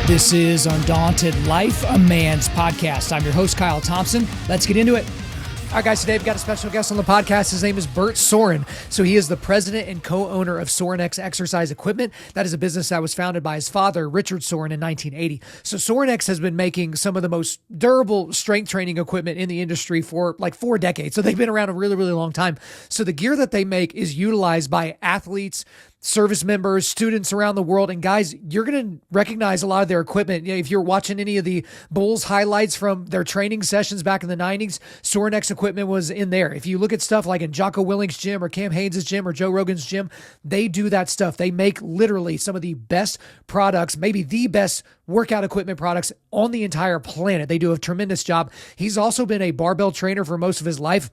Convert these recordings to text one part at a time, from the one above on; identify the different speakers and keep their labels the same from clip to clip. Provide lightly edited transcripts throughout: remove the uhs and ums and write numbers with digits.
Speaker 1: This is Undaunted.Life, a man's podcast. I'm your host, Kyle Thompson. Let's get into it. All right, guys, today we've got a special guest on the podcast. His name is BERT Sorin. So he is the president and co-owner of Sorinex exercise equipment. That is a business that was founded by his father, Richard Soren, in 1980. So Sorinex has been making some of the most durable strength training equipment in the industry for like 4 decades. So they've been around a really, really long time. So the gear that they make is utilized by athletes, service members, students around the world. And guys, you're going to recognize a lot of their equipment. You know, if you're watching any of the Bulls highlights from their training sessions back in the 90s, Sorinex equipment was in there. If you look at stuff like in Jocko Willink's gym or Cam Haynes' gym or Joe Rogan's gym, they do that stuff. They make literally some of the best products, maybe the best workout equipment products on the entire planet. They do a tremendous job. He's also been a barbell trainer for most of his life.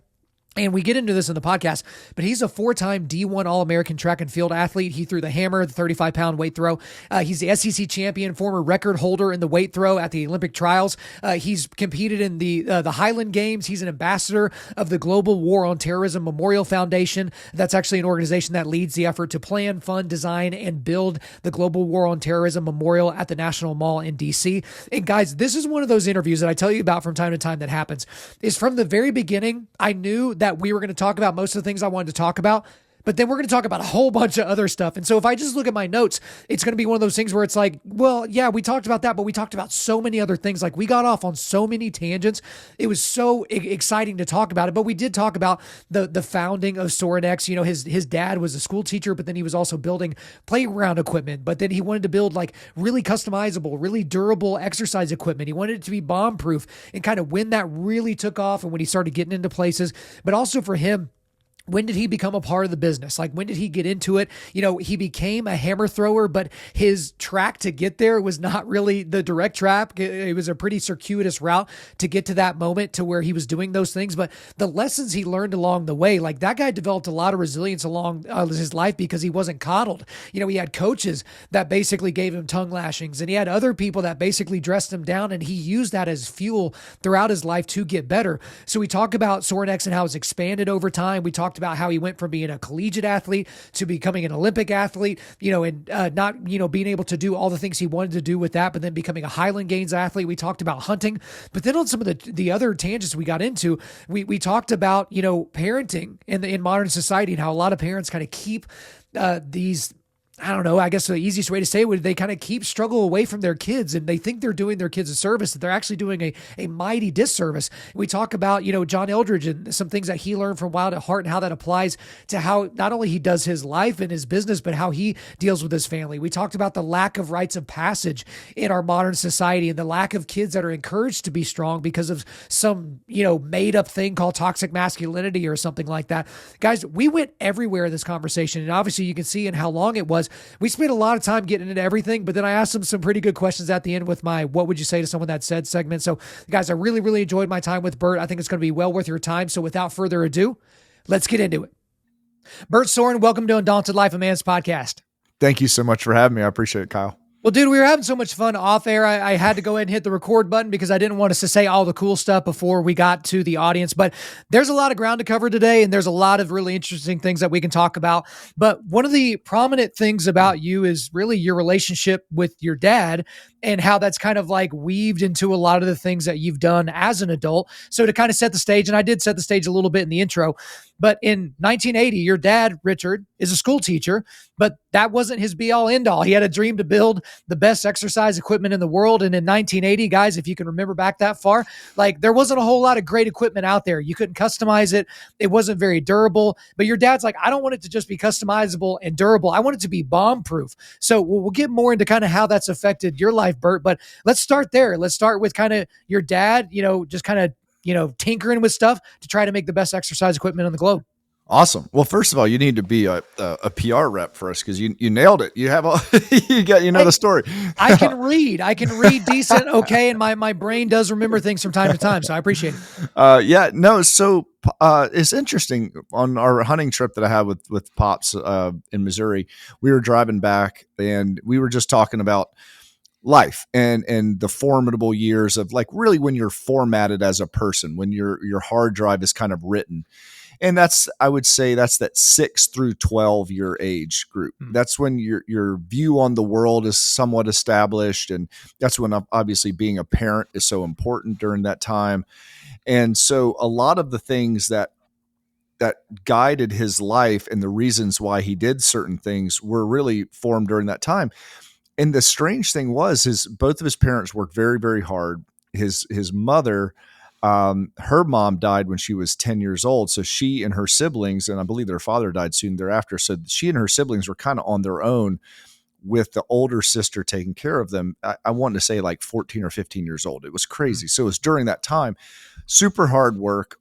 Speaker 1: And we get into this in the podcast, but he's a 4-time D1 All-American track and field athlete. He threw the hammer, the 35-pound weight throw. He's the SEC champion, former record holder in the weight throw at the Olympic trials. He's competed in the Highland Games. He's an ambassador of the Global War on Terrorism Memorial Foundation. That's actually an organization that leads the effort to plan, fund, design, and build the Global War on Terrorism Memorial at the National Mall in D.C. And guys, this is one of those interviews that I tell you about from time to time that happens. Is from the very beginning, I knew that we were going to talk about most of the things I wanted to talk about, but then we're going to talk about a whole bunch of other stuff. And so if I just look at my notes, it's going to be one of those things where it's like, well, yeah, we talked about that, but we talked about so many other things. Like we got off on so many tangents. It was so exciting to talk about it, but we did talk about the founding of Sorinex. You know, his dad was a school teacher, but then he was also building playground equipment, but then he wanted to build like really customizable, really durable exercise equipment. He wanted it to be bomb proof, and kind of when that really took off and when he started getting into places, but also for him, when did he become a part of the business? Like, when did he get into it? You know, he became a hammer thrower, but his track to get there was not really the direct track. It was a pretty circuitous route to get to that moment to where he was doing those things. But the lessons he learned along the way, like that guy developed a lot of resilience along his life because he wasn't coddled. You know, he had coaches that basically gave him tongue lashings, and he had other people that basically dressed him down, and he used that as fuel throughout his life to get better. So we talk about Sorinex and how it's expanded over time. We talked about how he went from being a collegiate athlete to becoming an Olympic athlete, you know, and not, you know, being able to do all the things he wanted to do with that, but then becoming a Highland Games athlete. We talked about hunting, but then on some of the other tangents we got into, we talked about, you know, parenting in modern society and how a lot of parents kind of keep these, I don't know, I guess the easiest way to say it would, they kind of keep struggle away from their kids, and they think they're doing their kids a service, that they're actually doing a mighty disservice. We talk about, you know, John Eldridge and some things that he learned from Wild at Heart and how that applies to how not only he does his life and his business, but how he deals with his family. We talked about the lack of rites of passage in our modern society and the lack of kids that are encouraged to be strong because of some, you know, made up thing called toxic masculinity or something like that. Guys, we went everywhere in this conversation, and obviously you can see in how long it was. We spent a lot of time getting into everything, but then I asked him some pretty good questions at the end with my "What would you say to someone that said" segment. So guys, I really, really enjoyed my time with BERT. I think it's going to be well worth your time. So without further ado, let's get into it. BERT Sorin, welcome to Undaunted.Life, a man's podcast.
Speaker 2: Thank you so much for having me. I appreciate it, Kyle.
Speaker 1: Well, dude, we were having so much fun off air. I had to go ahead and hit the record button because I didn't want us to say all the cool stuff before we got to the audience. But there's a lot of ground to cover today, and there's a lot of really interesting things that we can talk about. But one of the prominent things about you is really your relationship with your dad and how that's kind of like weaved into a lot of the things that you've done as an adult. So to kind of set the stage, and I did set the stage a little bit in the intro, but in 1980, your dad, Richard, is a school teacher, but that wasn't his be-all, end-all. He had a dream to build the best exercise equipment in the world. And in 1980, guys, if you can remember back that far, like there wasn't a whole lot of great equipment out there. You couldn't customize it. It wasn't very durable. But your dad's like, I don't want it to just be customizable and durable. I want it to be bomb-proof. So we'll get more into kind of how that's affected your life, BERT. But let's start there. Let's start with kind of your dad, you know, just kind of, you know, tinkering with stuff to try to make the best exercise equipment on the globe.
Speaker 2: Awesome. Well, first of all, you need to be a PR rep for us because you nailed it. You have all you got the story.
Speaker 1: I can read. I can read decent, okay, and my brain does remember things from time to time, so I appreciate it.
Speaker 2: Yeah, no. So it's interesting. On our hunting trip that I had with Pops in Missouri, we were driving back and we were just talking about life and the formidable years of like really when you're formatted as a person, when your hard drive is kind of written. And I would say that's that 6 through 12 year age group. That's when your view on the world is somewhat established. And that's when obviously being a parent is so important during that time. And so a lot of the things that guided his life and the reasons why he did certain things were really formed during that time. And the strange thing was both of his parents worked very, very hard. His mother, her mom died when she was 10 years old. So she and her siblings, and I believe their father died soon thereafter. So she and her siblings were kind of on their own with the older sister taking care of them. I want to say like 14 or 15 years old. It was crazy. So it was during that time, super hard work.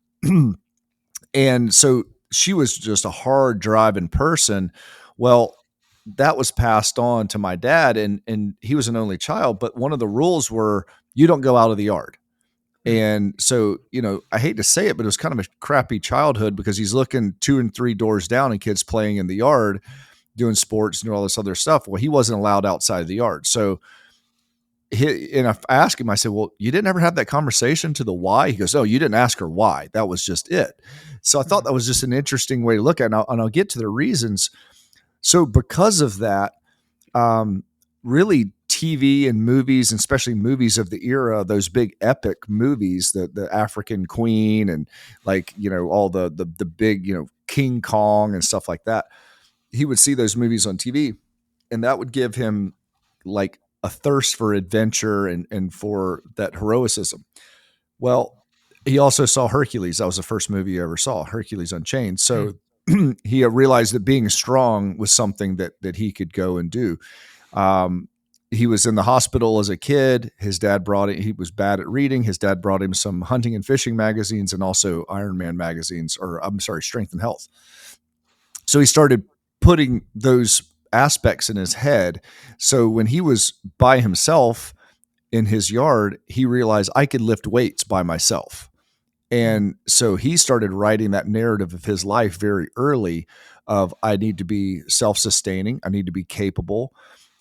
Speaker 2: And so she was just a hard driving person. Well, that was passed on to my dad, and he was an only child, but one of the rules were you don't go out of the yard. And so, I hate to say it, but it was kind of a crappy childhood because he's looking 2 and 3 doors down and kids playing in the yard, doing sports and doing all this other stuff. Well, he wasn't allowed outside of the yard. So and I asked him, I said, well, you didn't ever have that conversation to the why? He goes, oh, you didn't ask her why. That was just it. So I thought that was just an interesting way to look at it. And I'll get to the reasons. So because of that, really TV and movies, and especially movies of the era, those big epic movies, the African Queen and like, all the big, King Kong and stuff like that. He would see those movies on TV and that would give him like a thirst for adventure and for that heroicism. Well, he also saw Hercules. That was the first movie he ever saw, Hercules Unchained. So he realized that being strong was something that he could go and do. He was in the hospital as a kid. His dad he was bad at reading. His dad brought him some hunting and fishing magazines and also Iron Man magazines, Strength and Health. So he started putting those aspects in his head. So when he was by himself in his yard, he realized I could lift weights by myself. And so he started writing that narrative of his life very early of I need to be self-sustaining. I need to be capable.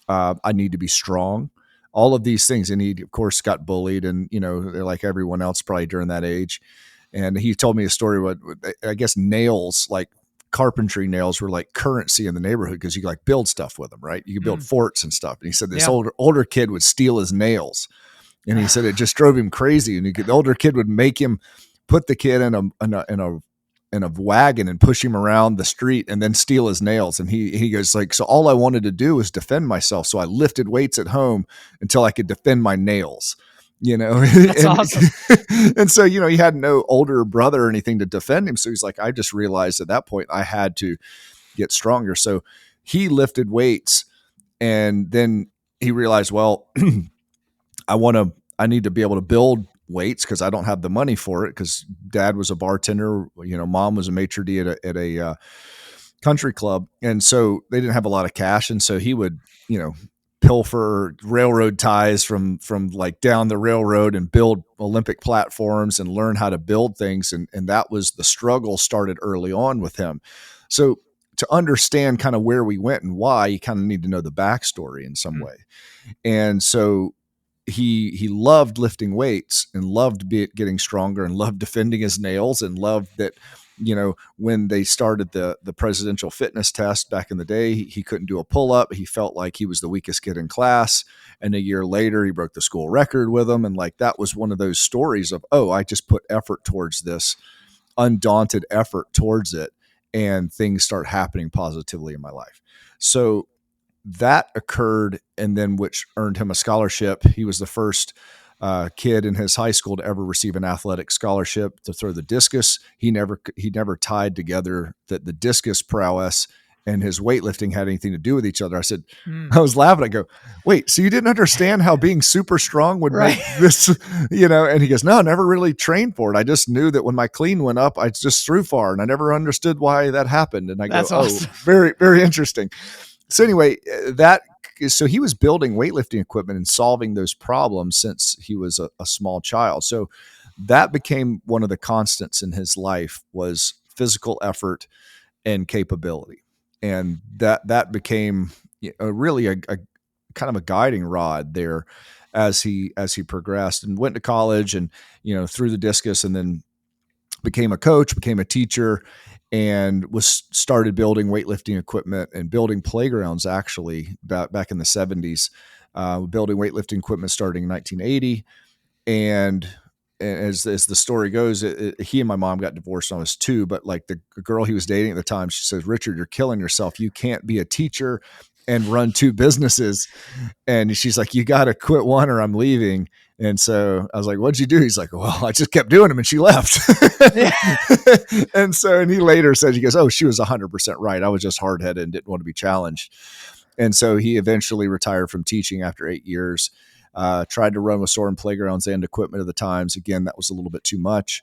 Speaker 2: I need to be strong, all of these things. And he, of course, got bullied and, they're like everyone else probably during that age. And he told me a story what I guess nails, like carpentry nails were like currency in the neighborhood because you could like build stuff with them, right? You could build forts and stuff. And he said this older kid would steal his nails. And he said it just drove him crazy. And the older kid would make him put the kid in a wagon and push him around the street and then steal his nails. And he goes like, so all I wanted to do was defend myself. So I lifted weights at home until I could defend my nails,
Speaker 1: That's awesome.
Speaker 2: And so, he had no older brother or anything to defend him. So he's like, I just realized at that point I had to get stronger. So he lifted weights and then he realized, well, I need to be able to build weights because I don't have the money for it because dad was a bartender, mom was a maitre d' at a country club. And so they didn't have a lot of cash. And so he would, pilfer railroad ties from like down the railroad and build Olympic platforms and learn how to build things. And that was the struggle started early on with him. So to understand kind of where we went and why, you kind of need to know the backstory in some way. And so he loved lifting weights and loved getting stronger and loved defending his nails and loved that, when they started the presidential fitness test back in the day, he couldn't do a pull-up. He felt like he was the weakest kid in class. And a year later, he broke the school record with him. And like, that was one of those stories of, oh, I just put effort towards this, undaunted effort towards it. And things start happening positively in my life. So that occurred, and then which earned him a scholarship. He was the first kid in his high school to ever receive an athletic scholarship to throw the discus. He never tied together the discus prowess and his weightlifting had anything to do with each other. I said,
Speaker 1: Mm.
Speaker 2: I was laughing. I go, wait, so you didn't understand how being super strong would
Speaker 1: Right.
Speaker 2: make this, and he goes, no, I never really trained for it. I just knew that when my clean went up, I just threw far and I never understood why that happened. And I go,
Speaker 1: That's awesome.
Speaker 2: very, very interesting. So anyway, so he was building weightlifting equipment and solving those problems since he was a small child. So that became one of the constants in his life was physical effort and capability. And that became really a kind of a guiding rod there as he progressed and went to college and, threw the discus and then became a coach, became a teacher, and was started building weightlifting equipment and building playgrounds actually back in the 70s, building weightlifting equipment starting in 1980. And as the story goes, he and my mom got divorced when I was 2, but like the girl he was dating at the time, she says, Richard, you're killing yourself. You can't be a teacher and run 2 businesses. And she's like, you got to quit one or I'm leaving. And so I was like, what'd you do? He's like, well, I just kept doing them and she left. And he later said, he goes, oh, she was 100% right. I was just hard headed and didn't want to be challenged. And so he eventually retired from teaching after 8 years. Tried to run with Soren playgrounds and equipment at the times. Again, that was a little bit too much.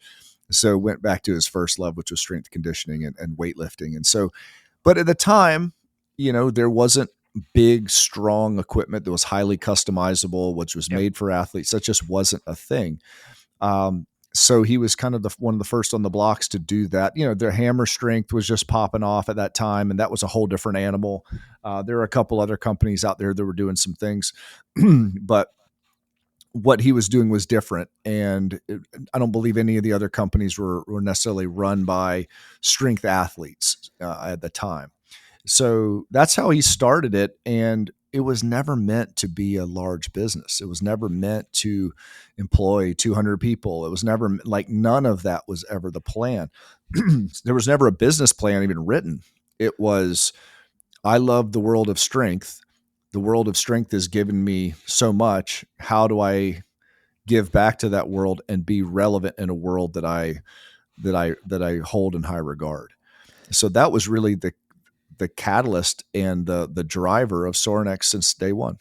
Speaker 2: So went back to his first love, which was strength conditioning and weightlifting. And so, but at the time, there wasn't big, strong equipment that was highly customizable, which was made for athletes. That just wasn't a thing. So he was kind of one of the first on the blocks to do that. Their hammer strength was just popping off at that time, and that was a whole different animal. There are a couple other companies out there that were doing some things, but what he was doing was different. And I don't believe any of the other companies were necessarily run by strength athletes at the time. So that's how he started it. And it was never meant to be a large business. It was never meant to employ 200 people. It was never none of that was ever the plan. There was never a business plan even written. It was, I love the world of strength. The world of strength has given me so much. How do I give back to that world and be relevant in a world that I hold in high regard? So that was really the catalyst and the driver of Sorinex since day one.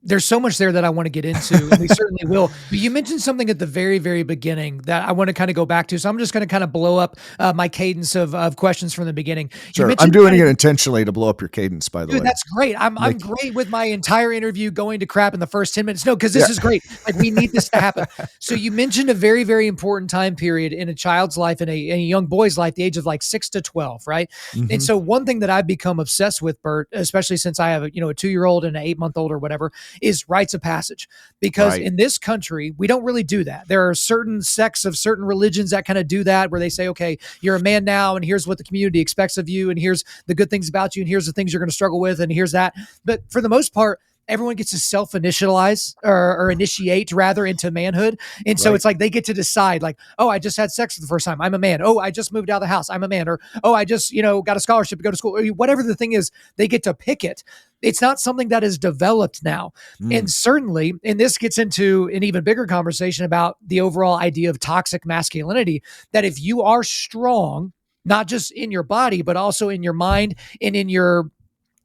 Speaker 1: There's so much there that I want to get into, and we certainly will. But you mentioned something at the very, very beginning that I want to kind of go back to. So I'm just going to kind of blow up my cadence of questions from the beginning.
Speaker 2: Sure. I'm doing it intentionally to blow up your cadence, by the way.
Speaker 1: That's great. I'm great with my entire interview going to crap in the first 10 minutes. No, because this is great. Like, we need this to happen. So you mentioned a very, very important time period in a child's life, in a young boy's life, the age of 6 to 12, right? Mm-hmm. And so one thing that I've become obsessed with, Bert, especially since I have a 2-year-old and an 8-month-old or whatever, is rites of passage. Because in this country, we don't really do that. There are certain sects of certain religions that kind of do that, where they say, okay, you're a man now, and here's what the community expects of you, and here's the good things about you, and here's the things you're going to struggle with, and here's that. But for the most part, everyone gets to self-initialize or initiate rather into manhood. And so it's like they get to decide, oh, I just had sex for the first time, I'm a man. Oh, I just moved out of the house, I'm a man. Or, oh, I just, got a scholarship to go to school. Or whatever the thing is, they get to pick it. It's not something that is developed now. And certainly, and this gets into an even bigger conversation about the overall idea of toxic masculinity, that if you are strong, not just in your body, but also in your mind and in your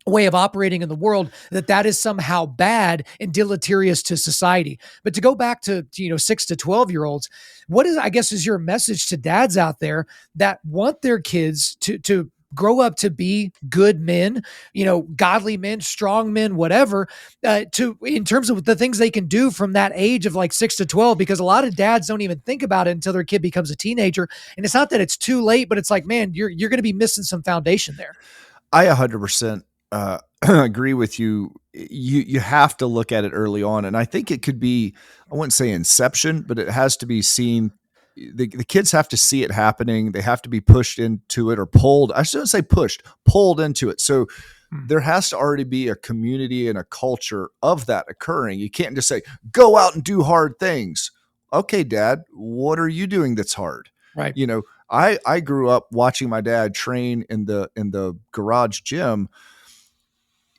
Speaker 1: way of operating in the world, that is somehow bad and deleterious to society. But to go back to 6 to 12-year-olds, what is your message to dads out there that want their kids to grow up to be good men, godly men, strong men, whatever, in terms of the things they can do from that age of 6 to 12, because a lot of dads don't even think about it until their kid becomes a teenager. And it's not that it's too late, but it's like, man, you're going to be missing some foundation there.
Speaker 2: I 100% agree with you. You have to look at it early on. And I think it could be, I wouldn't say inception, but it has to be seen. The kids have to see it happening. They have to be pushed into it or pulled. I shouldn't say pushed, pulled into it. So there has to already be a community and a culture of that occurring. You can't just say, go out and do hard things. Okay, Dad, what are you doing that's hard?
Speaker 1: Right.
Speaker 2: I grew up watching my dad train in the garage gym.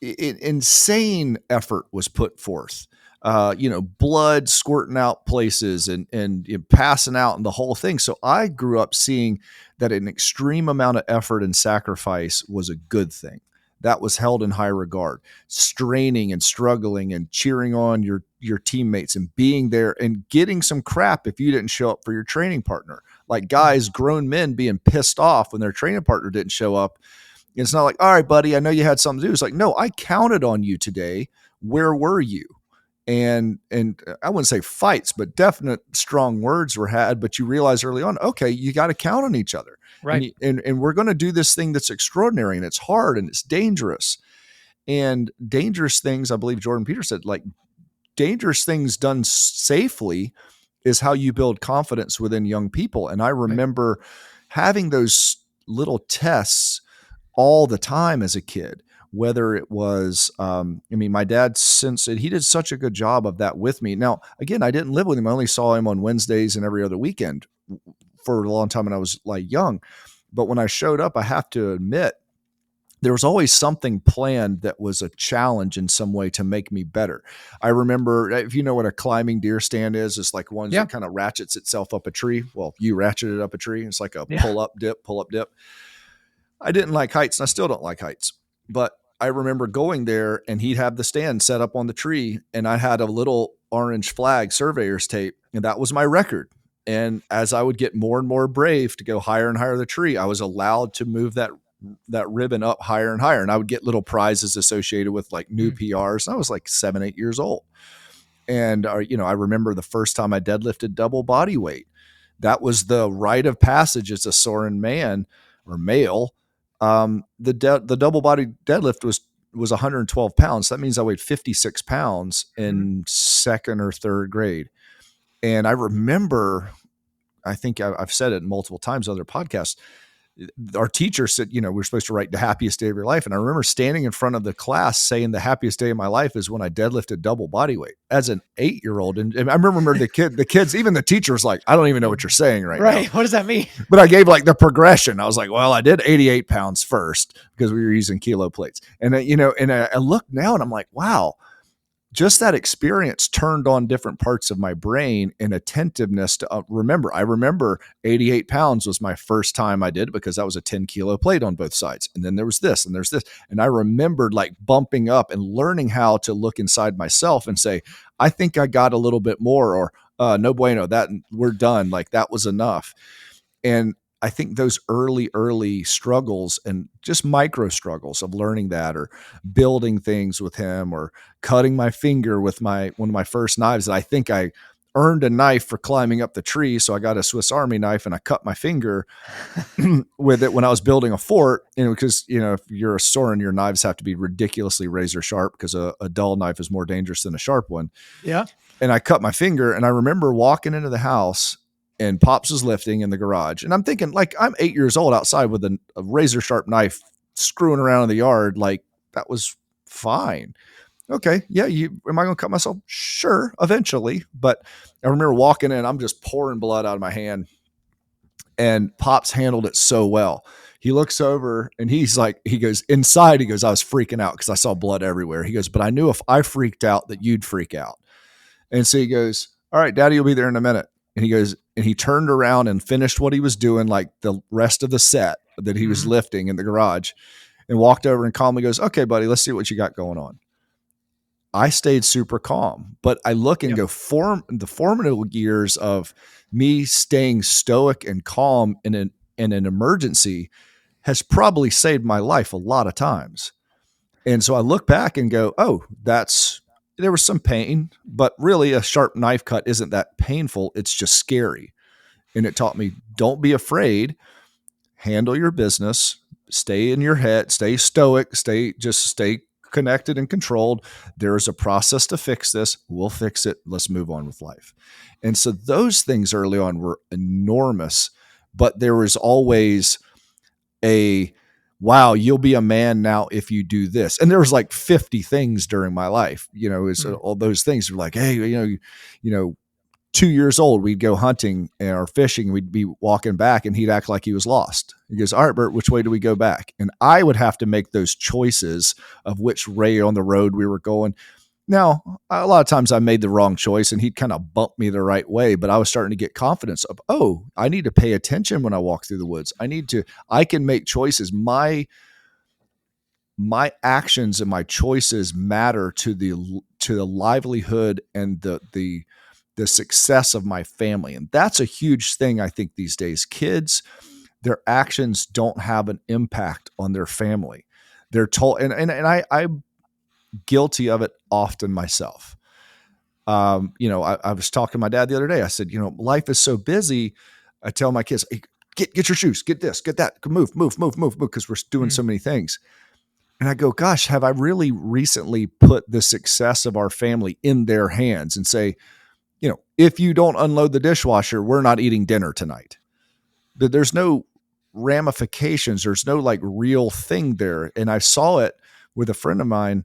Speaker 2: Insane effort was put forth. blood squirting out places and passing out and the whole thing. So I grew up seeing that an extreme amount of effort and sacrifice was a good thing. That was held in high regard. Straining and struggling and cheering on your teammates and being there and getting some crap if you didn't show up for your training partner. Like guys, grown men being pissed off when their training partner didn't show up. It's not like, all right, buddy, I know you had something to do. It's like, no, I counted on you today. Where were you? And I wouldn't say fights, but definite strong words were had. But you realize early on, okay, you got to count on each other,
Speaker 1: Right.
Speaker 2: and we're going to do this thing that's extraordinary and it's hard and it's dangerous. And dangerous things, I believe Jordan Peterson said, like dangerous things done safely is how you build confidence within young people. And I remember having those little tests all the time as a kid. Whether it was, my dad, since he did such a good job of that with me. Now, again, I didn't live with him. I only saw him on Wednesdays and every other weekend for a long time when I was like young. But when I showed up, I have to admit, there was always something planned that was a challenge in some way to make me better. I remember, if you know what a climbing deer stand is, it's like one that kind of ratchets itself up a tree. Well, you ratchet it up a tree. It's like a pull up, dip. I didn't like heights, and I still don't like heights. But I remember going there, and he'd have the stand set up on the tree, and I had a little orange flag surveyor's tape, and that was my record. And as I would get more and more brave to go higher and higher the tree, I was allowed to move that ribbon up higher and higher. And I would get little prizes associated with like new PRs. I was like 7, 8 years old. And, I remember the first time I deadlifted double body weight. That was the rite of passage as a Soren man or male. The double body deadlift was 112 pounds. That means I weighed 56 pounds in second or third grade. And I remember, I think I've said it multiple times on other podcasts, our teacher said, we're supposed to write the happiest day of your life. And I remember standing in front of the class saying the happiest day of my life is when I deadlifted double body weight as an 8-year-old. And I remember the kids, even the teacher was like, I don't even know what you're saying right now.
Speaker 1: What does that mean?
Speaker 2: But I gave like the progression. I was like, well, I did 88 pounds first because we were using kilo plates. And I look now and I'm like, wow, just that experience turned on different parts of my brain and attentiveness to remember. I remember 88 pounds was my first time I did it because that was a 10 kilo plate on both sides. And then there was this and there's this. And I remembered like bumping up and learning how to look inside myself and say, I think I got a little bit more, or no bueno, that we're done. Like that was enough. And I think those early struggles and just micro struggles of learning that, or building things with him, or cutting my finger with one of my first knives that I think I earned a knife for climbing up the tree. So I got a Swiss Army knife and I cut my finger with it when I was building a fort. Because, if you're a Soren, your knives have to be ridiculously razor sharp because a dull knife is more dangerous than a sharp one.
Speaker 1: Yeah.
Speaker 2: And I cut my finger, and I remember walking into the house and Pops was lifting in the garage. And I'm thinking, like, I'm 8 years old outside with a razor sharp knife screwing around in the yard. Like, that was fine. Okay. Yeah. Am I going to cut myself? Sure. Eventually. But I remember walking in, I'm just pouring blood out of my hand, and Pops handled it so well. He looks over and he goes inside. He goes, I was freaking out because I saw blood everywhere. He goes, but I knew if I freaked out that you'd freak out. And so he goes, all right, Daddy will be there in a minute. And he goes, and he turned around and finished what he was doing, like the rest of the set that he was lifting in the garage, and walked over and calmly goes, okay, buddy, let's see what you got going on. I stayed super calm, but I look and go, the formative years of me staying stoic and calm in an emergency has probably saved my life a lot of times. And so I look back and go, oh, there was some pain, but really a sharp knife cut isn't that painful. It's just scary. And it taught me, don't be afraid, handle your business, stay in your head, stay stoic, stay connected and controlled. There is a process to fix this. We'll fix it. Let's move on with life. And so those things early on were enormous, but there was always wow, you'll be a man now if you do this. And there was like 50 things during my life, all those things were like, hey, 2 years old, we'd go hunting or fishing. We'd be walking back and he'd act like he was lost. He goes, all right, Bert, which way do we go back? And I would have to make those choices of which way on the road we were going. Now, a lot of times I made the wrong choice and he'd kind of bump me the right way, but I was starting to get confidence of, oh, I need to pay attention when I walk through the woods. I can make choices. My actions and my choices matter to the livelihood and the success of my family. And that's a huge thing, I think, these days. Kids, their actions don't have an impact on their family. They're told, and I'm guilty of it often myself. I was talking to my dad the other day. I said, life is so busy. I tell my kids, hey, get your shoes, get this, get that, move, because we're doing so many things. And I go, gosh, have I really recently put the success of our family in their hands and say, if you don't unload the dishwasher, we're not eating dinner tonight. But there's no ramifications. There's no like real thing there. And I saw it with a friend of mine.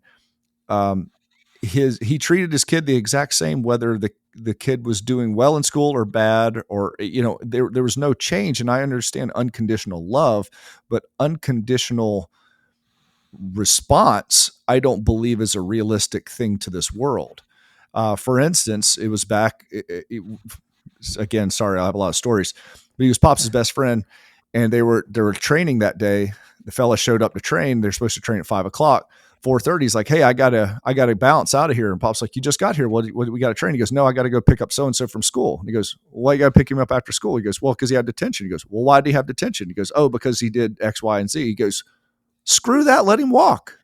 Speaker 2: He treated his kid the exact same, whether the kid was doing well in school or bad, or, there was no change. And I understand unconditional love, but unconditional response, I don't believe is a realistic thing to this world. For instance, it was back, again, sorry, I have a lot of stories, but he was Pops' best friend, and they were training that day. The fella showed up to train. They're supposed to train at 5:00. 4:30. He's like, hey, I gotta bounce out of here. And Pop's like, you just got here. What we got to train? He goes, no, I got to go pick up so-and-so from school. And he goes, well, why you got to pick him up after school? He goes, well, because he had detention. He goes, well, why did he have detention? He goes, oh, because he did X, Y, and Z. He goes, screw that. Let him walk.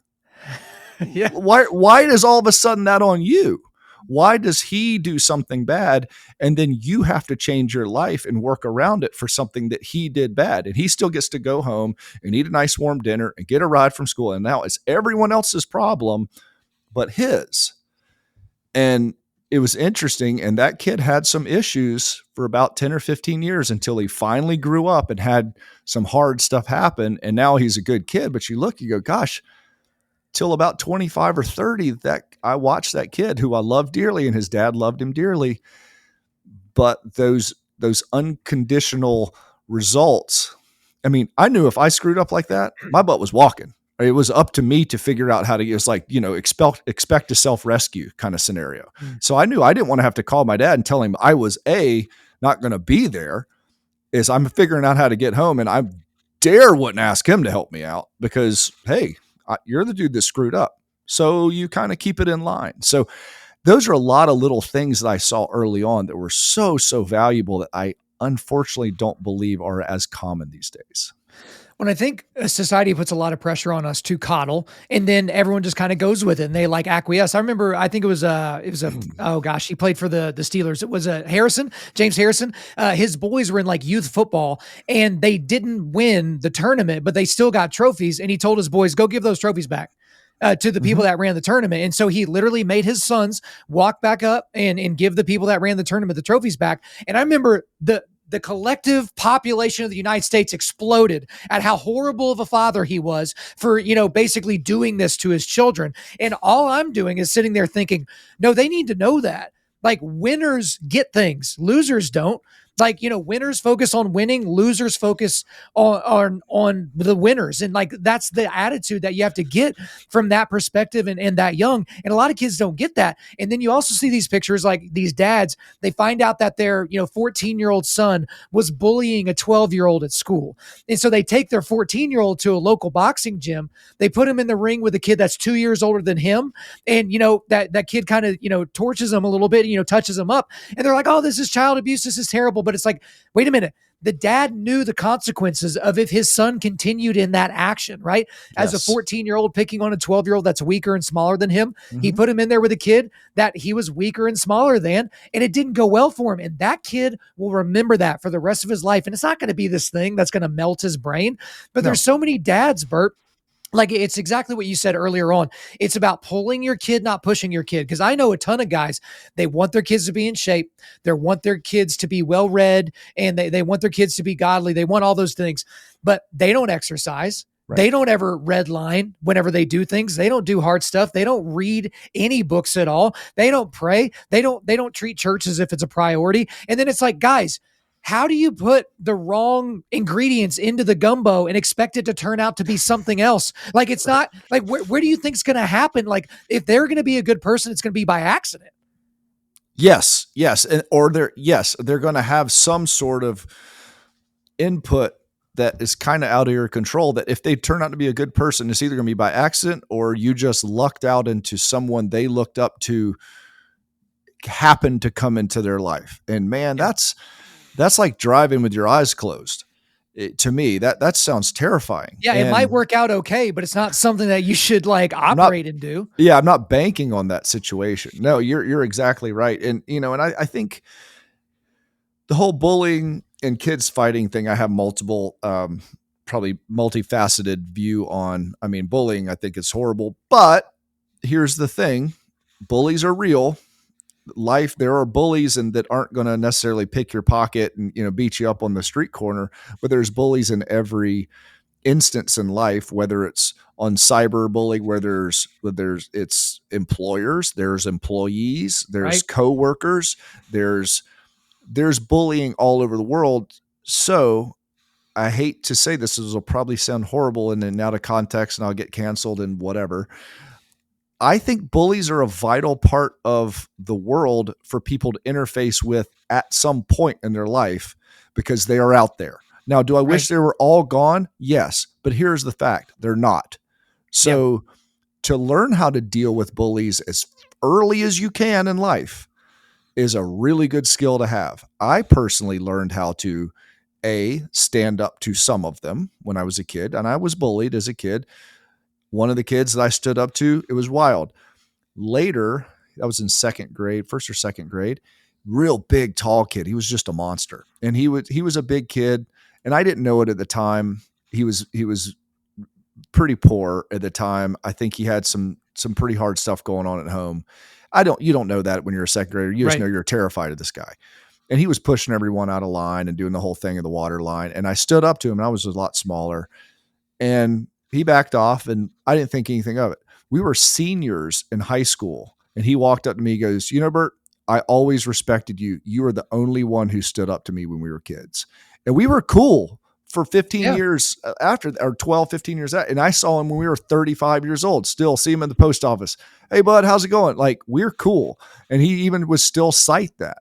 Speaker 1: Yeah.
Speaker 2: Why is all of a sudden that on you? Why does he do something bad and then you have to change your life and work around it for something that he did bad? And he still gets to go home and eat a nice warm dinner and get a ride from school. And now it's everyone else's problem but his. And it was interesting. And that kid had some issues for about 10 or 15 years until he finally grew up and had some hard stuff happen. And now he's a good kid. But you go, gosh, till about 25 or 30, that I watched that kid who I loved dearly and his dad loved him dearly. But those unconditional results, I mean, I knew if I screwed up like that, my butt was walking. It was up to me to figure out how to, it's like, expect a self-rescue kind of scenario. So I knew I didn't want to have to call my dad and tell him I was not going to be there, is I'm figuring out how to get home. And I wouldn't ask him to help me out because, hey, you're the dude that screwed up. So you kind of keep it in line. So those are a lot of little things that I saw early on that were so, so valuable that I unfortunately don't believe are as common these days.
Speaker 1: When I think society puts a lot of pressure on us to coddle, and then everyone just kind of goes with it and they like acquiesce. I remember, I think it was oh gosh, he played for the Steelers. It was James Harrison. His boys were in like youth football and they didn't win the tournament, but they still got trophies. And he told his boys, go give those trophies back to the people that ran the tournament. And so he literally made his sons walk back up and give the people that ran the tournament the trophies back. And I remember the collective population of the United States exploded at how horrible of a father he was for, basically doing this to his children. And all I'm doing is sitting there thinking, no, they need to know that. Like, winners get things, losers don't. Like, winners focus on winning, losers focus on the winners. And like, that's the attitude that you have to get from that perspective and that young. And a lot of kids don't get that. And then you also see these pictures, like these dads, they find out that their, 14-year-old son was bullying a 12-year-old at school. And so they take their 14-year-old to a local boxing gym. They put him in the ring with a kid that's 2 years older than him. And, that kid kind of, torches him a little bit, touches him up. And they're like, oh, this is child abuse. This is terrible. But it's like, wait a minute. The dad knew the consequences of if his son continued in that action, right? As a 14-year-old picking on a 12-year-old that's weaker and smaller than him, he put him in there with a kid that he was weaker and smaller than, and it didn't go well for him. And that kid will remember that for the rest of his life. And it's not going to be this thing that's going to melt his brain. But there's so many dads, Bert, like, it's exactly what you said earlier on. It's about pulling your kid, not pushing your kid. Because I know a ton of guys, they want their kids to be in shape. They want their kids to be well-read, and they want their kids to be godly. They want all those things, but they don't exercise. Right. They don't ever redline whenever they do things. They don't do hard stuff. They don't read any books at all. They don't pray. They don't treat church as if it's a priority. And then it's like, guys, how do you put the wrong ingredients into the gumbo and expect it to turn out to be something else? Like, it's not like, where do you think it's going to happen? Like, if they're going to be a good person, it's going to be by accident.
Speaker 2: Yes, yes, or they're going to have some sort of input that is kind of out of your control. That if they turn out to be a good person, it's either going to be by accident or you just lucked out into someone they looked up to happened to come into their life. And man, that's like driving with your eyes closed. To me, that sounds terrifying.
Speaker 1: Yeah, it might work out okay, but it's not something that you should like operate and do.
Speaker 2: Yeah, I'm not banking on that situation. No, you're exactly right. And and I think the whole bullying and kids fighting thing, I have multiple probably multifaceted view on. I mean, bullying, I think it's horrible, but here's the thing. Bullies are real. There are bullies and that aren't going to necessarily pick your pocket and beat you up on the street corner, but there's bullies in every instance in life, whether it's on cyberbullying, where it's employers, there's employees, there's coworkers, there's bullying all over the world. So I hate to say this will probably sound horrible and out of context and I'll get canceled and whatever. I think bullies are a vital part of the world for people to interface with at some point in their life because they are out there. Now, do I wish they were all gone? Yes. But here's the fact. They're not. So to learn how to deal with bullies as early as you can in life is a really good skill to have. I personally learned how to stand up to some of them when I was a kid, and I was bullied as a kid. One of the kids that I stood up to, it was wild. Later, I was in first or second grade, real big, tall kid. He was just a monster. And he was a big kid. And I didn't know it at the time. He was pretty poor at the time. I think he had some pretty hard stuff going on at home. You don't know that when you're a second grader. You just know you're terrified of this guy. And he was pushing everyone out of line and doing the whole thing of the water line. And I stood up to him and I was a lot smaller. And he backed off and I didn't think anything of it. We were seniors in high school and he walked up to me, he goes, Bert, I always respected you. You were the only one who stood up to me when we were kids. And we were cool for 15 years after, or 12, 15 years out. And I saw him when we were 35 years old, still see him in the post office. Hey bud, how's it going? Like, we're cool. And he even would still cite that.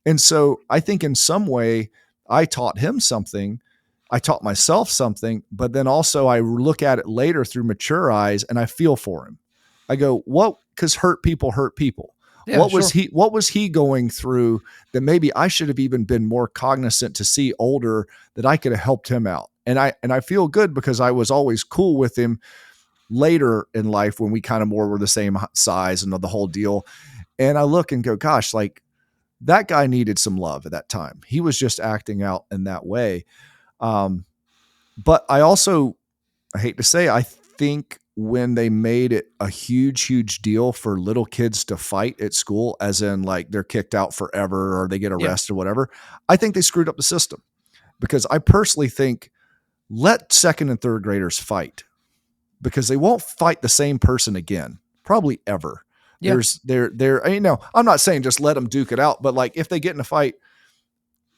Speaker 2: And so I think in some way I taught him something. I taught myself something, but then also I look at it later through mature eyes and I feel for him. I go, what? Because hurt people hurt people. Yeah, what was he going through that maybe I should have even been more cognizant to see older that I could have helped him out. And I feel good because I was always cool with him later in life when we kind of more were the same size and the whole deal. And I look and go, gosh, like that guy needed some love at that time. He was just acting out in that way. But I hate to say, I think when they made it a huge, huge deal for little kids to fight at school, as in like they're kicked out forever or they get arrested or whatever, I think they screwed up the system because I personally think let second and third graders fight because they won't fight the same person again, probably ever. Yep. I'm not saying just let them duke it out, but like if they get in a fight,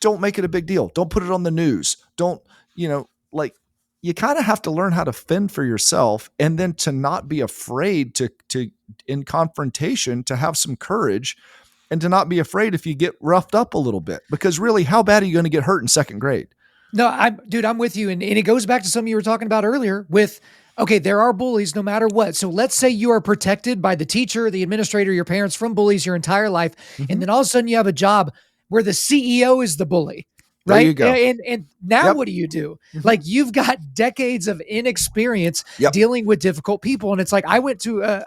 Speaker 2: don't make it a big deal. Don't put it on the news. Don't, you kind of have to learn how to fend for yourself and then to not be afraid to in confrontation, to have some courage and to not be afraid if you get roughed up a little bit, because really how bad are you going to get hurt in second grade?
Speaker 1: No, I'm with you. And it goes back to something you were talking about earlier with, okay, there are bullies no matter what. So let's say you are protected by the teacher, the administrator, your parents from bullies your entire life. Mm-hmm. And then all of a sudden you have a job where the CEO is the bully, right? There you go. And now what do you do? Mm-hmm. Like you've got decades of inexperience dealing with difficult people. And it's like, I went to,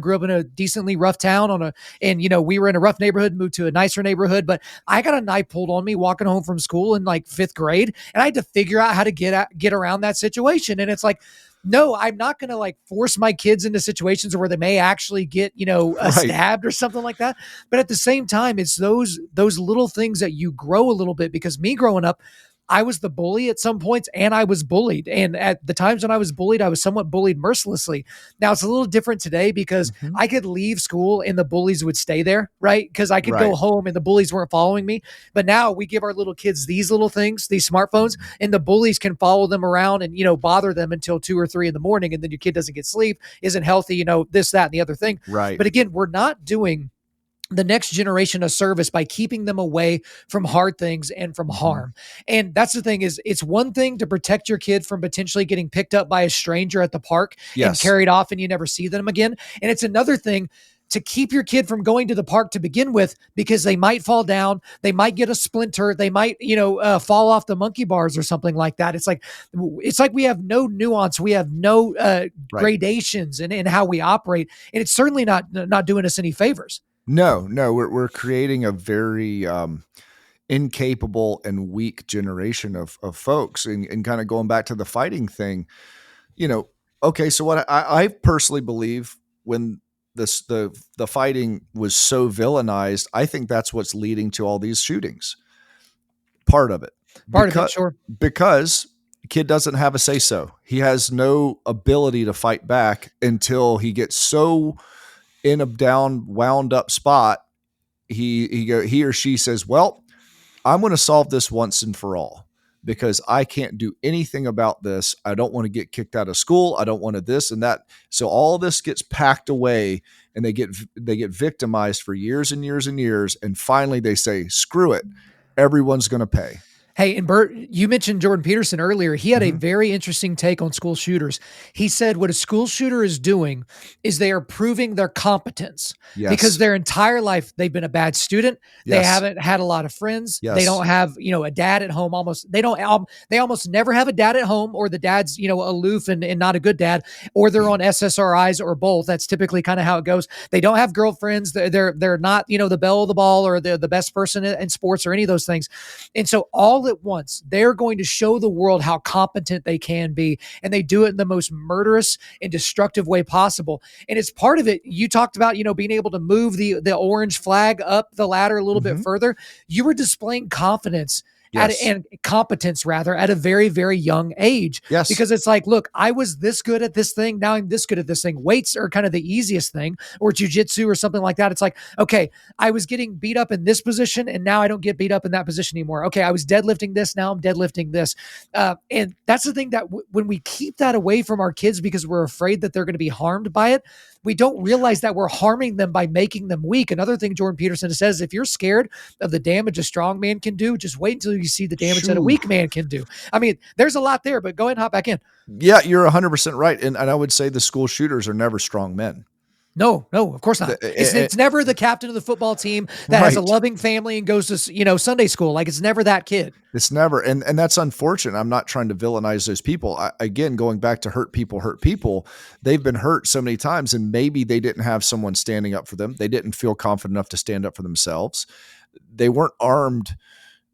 Speaker 1: grew up in a decently rough town we were in a rough neighborhood, moved to a nicer neighborhood, but I got a knife pulled on me walking home from school in like 5th grade. And I had to figure out how to get around that situation. And it's like, no, I'm not going to like force my kids into situations where they may actually get, stabbed or something like that. But at the same time, it's those little things that you grow a little bit, because me growing up, I was the bully at some points and I was bullied. And at the times when I was bullied, I was somewhat bullied mercilessly. Now it's a little different today because
Speaker 2: Mhm.
Speaker 1: I could leave school and the bullies would stay there, right? Because I could go
Speaker 2: Right.
Speaker 1: home and the bullies weren't following me. But now we give our little kids these little things, these smartphones, and the bullies can follow them around and, bother them until 2 or 3 in the morning. And then your kid doesn't get sleep, isn't healthy, this, that, and the other thing.
Speaker 2: Right.
Speaker 1: But again, we're not doing the next generation a service by keeping them away from hard things and from
Speaker 2: Mhm.
Speaker 1: harm. And that's the thing is it's one thing to protect your kid from potentially getting picked up by a stranger at the park and
Speaker 2: Yes.
Speaker 1: carried off and you never see them again. And it's another thing to keep your kid from going to the park to begin with, because they might fall down, they might get a splinter, they might, fall off the monkey bars or something like that. It's like we have no nuance, we have no
Speaker 2: Right.
Speaker 1: gradations in how we operate, and it's certainly not doing us any favors.
Speaker 2: No, we're creating a very incapable and weak generation of folks, and kind of going back to the fighting thing, you know. Okay, so what I personally believe, when the fighting was so villainized, I think that's what's leading to all these shootings. Part of it,
Speaker 1: Part of it,
Speaker 2: because
Speaker 1: sure.
Speaker 2: because kid doesn't have a say so. He has no ability to fight back until he gets so in a down, wound up spot. He or she says, "Well, I'm going to solve this once and for all, because I can't do anything about this. I don't want to get kicked out of school. I don't want to this and that." So all this gets packed away, and they get victimized for years and years and years, and finally they say, "Screw it. Everyone's going to pay."
Speaker 1: Hey, and Bert, you mentioned Jordan Peterson earlier. He had a
Speaker 2: Mhm.
Speaker 1: very interesting take on school shooters. He said what a school shooter is doing is they are proving their competence, because
Speaker 2: Yes.
Speaker 1: their entire life they've been a bad student. They
Speaker 2: Yes.
Speaker 1: haven't had a lot of friends. They
Speaker 2: Yes.
Speaker 1: don't have, a dad at home. They almost never have a dad at home, or the dad's, aloof and not a good dad, or they're on SSRIs or both. That's typically kind of how it goes. They don't have girlfriends. They're not, the belle of the ball or the best person in sports or any of those things. And so all at once, they're going to show the world how competent they can be. And they do it in the most murderous and destructive way possible. And it's part of it. You talked about, being able to move the orange flag up the ladder a little bit
Speaker 2: Mhm.
Speaker 1: further. You were displaying confidence
Speaker 2: Yes.
Speaker 1: and competence rather at a very, very young age,
Speaker 2: Yes.
Speaker 1: because it's like, look, I was this good at this thing. Now I'm this good at this thing. Weights are kind of the easiest thing, or jujitsu or something like that. It's like, okay, I was getting beat up in this position and now I don't get beat up in that position anymore. Okay, I was deadlifting this, now I'm deadlifting this. And that's the thing that when we keep that away from our kids because we're afraid that they're going to be harmed by it, we don't realize that we're harming them by making them weak. Another thing Jordan Peterson says, if you're scared of the damage a strong man can do, just wait until you see the damage that a
Speaker 2: Shoo.
Speaker 1: weak man can do. I mean, there's a lot there, but go ahead and hop back in.
Speaker 2: Yeah, you're 100% right. And I would say the school shooters are never strong men.
Speaker 1: No, of course not. It's never the captain of the football team that has a
Speaker 2: Right.
Speaker 1: loving family and goes to, Sunday school. Like, it's never that kid.
Speaker 2: It's never, and that's unfortunate. I'm not trying to villainize those people. Again, going back to hurt people, they've been hurt so many times, and maybe they didn't have someone standing up for them. They didn't feel confident enough to stand up for themselves. They weren't armed,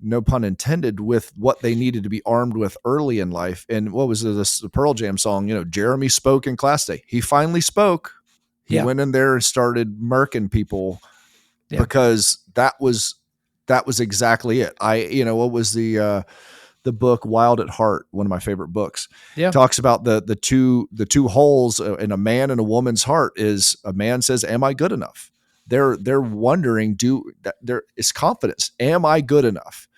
Speaker 2: no pun intended, with what they needed to be armed with early in life. And what was this, the Pearl Jam song? Jeremy spoke in class day. He finally spoke. He
Speaker 1: Yeah.
Speaker 2: went in there and started murking people,
Speaker 1: Yeah.
Speaker 2: because that was exactly it. What was the book Wild at Heart, one of my favorite books.
Speaker 1: Yeah.
Speaker 2: Talks about the two holes in a man and a woman's heart. Is a man says, "Am I good enough?" They're wondering, there is confidence. Am I good enough?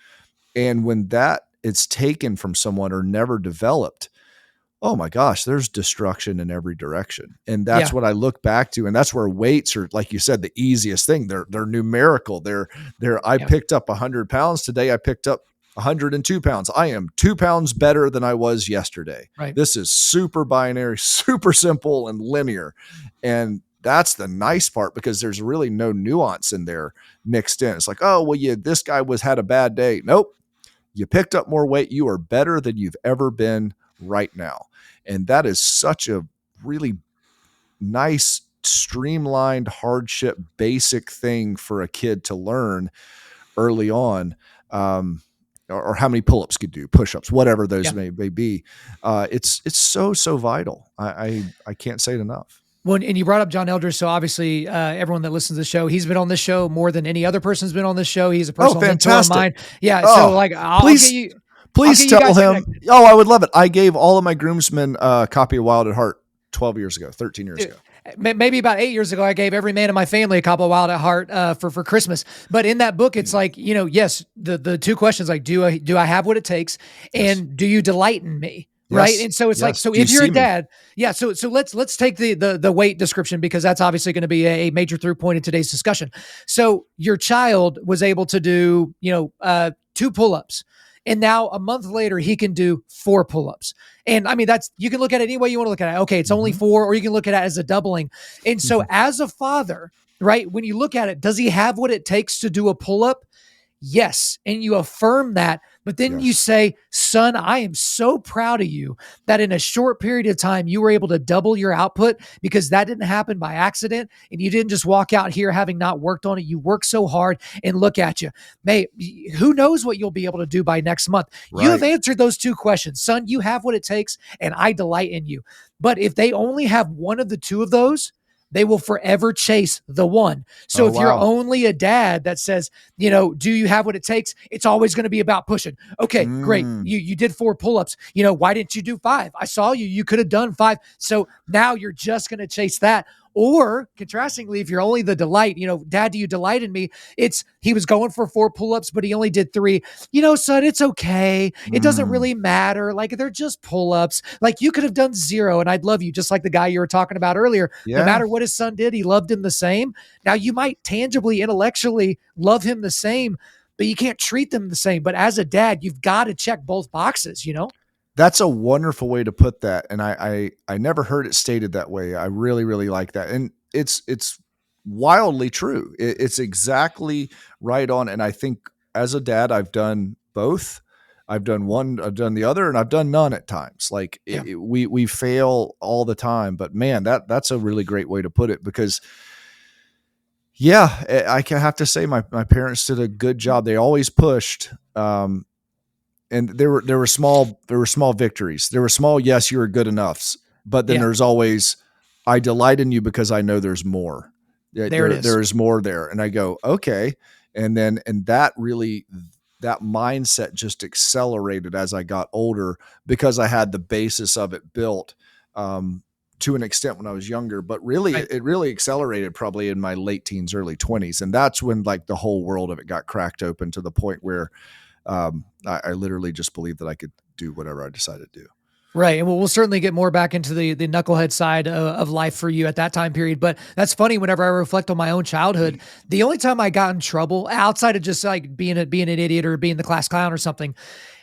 Speaker 2: And when that is taken from someone or never developed, oh my gosh, there's destruction in every direction. And that's
Speaker 1: Yeah.
Speaker 2: what I look back to. And that's where weights are, like you said, the easiest thing. They're numerical. I
Speaker 1: Yeah.
Speaker 2: picked up 100 pounds today. I picked up 102 pounds. I am 2 pounds better than I was yesterday.
Speaker 1: Right.
Speaker 2: This is super binary, super simple and linear. And that's the nice part, because there's really no nuance in there mixed in. It's like, oh, well, yeah, this guy had a bad day. Nope. You picked up more weight. You are better than you've ever been right now. And that is such a really nice, streamlined, hardship, basic thing for a kid to learn early on. Or how many pull-ups could do, push-ups, whatever those
Speaker 1: Yeah.
Speaker 2: may be. It's so vital. I can't say it enough.
Speaker 1: Well, and you brought up John Eldridge. So obviously, everyone that listens to the show, he's been on this show more than any other person's been on this show. He's a personal mentor of
Speaker 2: fantastic.
Speaker 1: mine. Yeah.
Speaker 2: Oh,
Speaker 1: So like, I'll
Speaker 2: please-
Speaker 1: get you. I'll
Speaker 2: Please
Speaker 1: get you
Speaker 2: tell
Speaker 1: guys
Speaker 2: him.
Speaker 1: connected.
Speaker 2: Oh, I would love it. I gave all of my groomsmen a copy of Wild at Heart 12 years ago, 13 years
Speaker 1: Dude,
Speaker 2: ago.
Speaker 1: maybe about 8 years ago, I gave every man in my family a copy of Wild at Heart for Christmas. But in that book, it's like, yes, the two questions, like, do I have what it takes,
Speaker 2: Yes.
Speaker 1: and do you delight in me? Right.
Speaker 2: Yes.
Speaker 1: And so it's like,
Speaker 2: Yes.
Speaker 1: so
Speaker 2: Do you
Speaker 1: if you're a
Speaker 2: see me?
Speaker 1: dad, yeah. So let's take the weight description, because that's obviously going to be a major through point in today's discussion. So your child was able to do, 2 pull-ups. And now a month later, he can do 4 pull-ups. And I mean, you can look at it any way you want to look at it. Okay, it's only
Speaker 2: Mm-hmm.
Speaker 1: 4, or you can look at it as a doubling. And so as a father, right, when you look at it, does he have what it takes to do a pull-up? Yes. And you affirm that. But then you
Speaker 2: Yes.
Speaker 1: say, son, I am so proud of you that in a short period of time, you were able to double your output, because that didn't happen by accident. And you didn't just walk out here having not worked on it. You worked so hard, and look at you. May, who knows what you'll be able to do by next month? You have
Speaker 2: Right.
Speaker 1: answered those 2 questions. Son, you have what it takes, and I delight in you. But if they only have one of the 2 of those, they will forever chase the one. So
Speaker 2: Oh,
Speaker 1: if you're
Speaker 2: wow.
Speaker 1: only a dad that says, do you have what it takes? It's always going to be about pushing. Okay, great.
Speaker 2: Mm.
Speaker 1: You did 4 pull-ups. Why didn't you do 5? I saw you. You could have done 5. So now you're just going to chase that. Or contrastingly, if you're only the delight, dad, do you delight in me? He was going for 4 pull-ups, but he only did 3. Son, it's okay. It doesn't
Speaker 2: Mm.
Speaker 1: really matter. Like, they're just pull-ups. Like, you could have done 0 and I'd love you, just like the guy you were talking about earlier. No
Speaker 2: Yeah.
Speaker 1: matter what his son did, he loved him the same. Now, you might tangibly, intellectually love him the same, but you can't treat them the same. But as a dad, you've got to check both boxes.
Speaker 2: That's a wonderful way to put that. And I never heard it stated that way. I really, really like that. And it's wildly true. It's exactly right on. And I think as a dad, I've done both. I've done one, I've done the other, and I've done none at times. Like
Speaker 1: Yeah.
Speaker 2: we fail all the time, but man, that's a really great way to put it, because yeah, I can have to say my parents did a good job. They always pushed. And there were small victories. There were small, yes, you were good enoughs, but then
Speaker 1: Yeah.
Speaker 2: there's always, I delight in you because I know there's more.
Speaker 1: There it is.
Speaker 2: There is more there. And I go, okay. And that really, that mindset just accelerated as I got older, because I had the basis of it built, to an extent when I was younger, but really
Speaker 1: Right.
Speaker 2: it really accelerated probably in my late teens, early 20s. And that's when like the whole world of it got cracked open to the point where, I literally just believed that I could do whatever I decided to do.
Speaker 1: Right. And we'll certainly get more back into the knucklehead side of life for you at that time period. But that's funny. Whenever I reflect on my own childhood, the only time I got in trouble outside of just like being an idiot or being the class clown or something,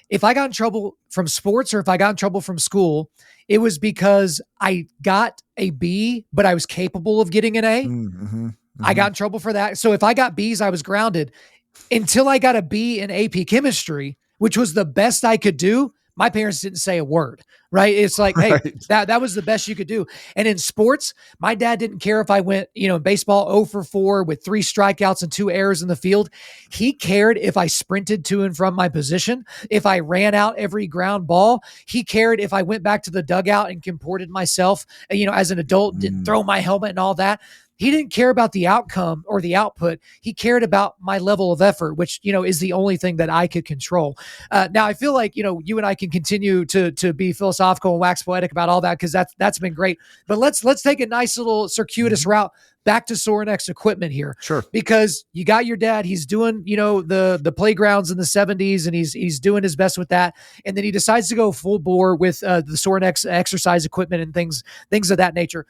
Speaker 1: if I got in trouble from sports or if I got in trouble from school, it was because I got a B, but I was capable of getting an A.
Speaker 2: Mm-hmm.
Speaker 1: I got in trouble for that. So if I got B's, I was grounded until I got a B in AP chemistry, which was the best I could do. My parents didn't say a word, right? It's like, hey,
Speaker 2: Right.
Speaker 1: that was the best you could do. And in sports, my dad didn't care if I went, in baseball 0 for 4 with 3 strikeouts and 2 errors in the field. He cared if I sprinted to and from my position, if I ran out every ground ball. He cared if I went back to the dugout and comported myself, as an adult, didn't throw my helmet and all that. He didn't care about the outcome or the output. He cared about my level of effort, which, is the only thing that I could control. Now I feel like, you and I can continue to be philosophical and wax poetic about all that, because that's been great. But let's take a nice little circuitous route back to Sorinex equipment here.
Speaker 2: Sure.
Speaker 1: Because you got your dad, he's doing, the playgrounds in the 70s, and he's doing his best with that. And then he decides to go full bore with the Sorinex exercise equipment and things of that nature.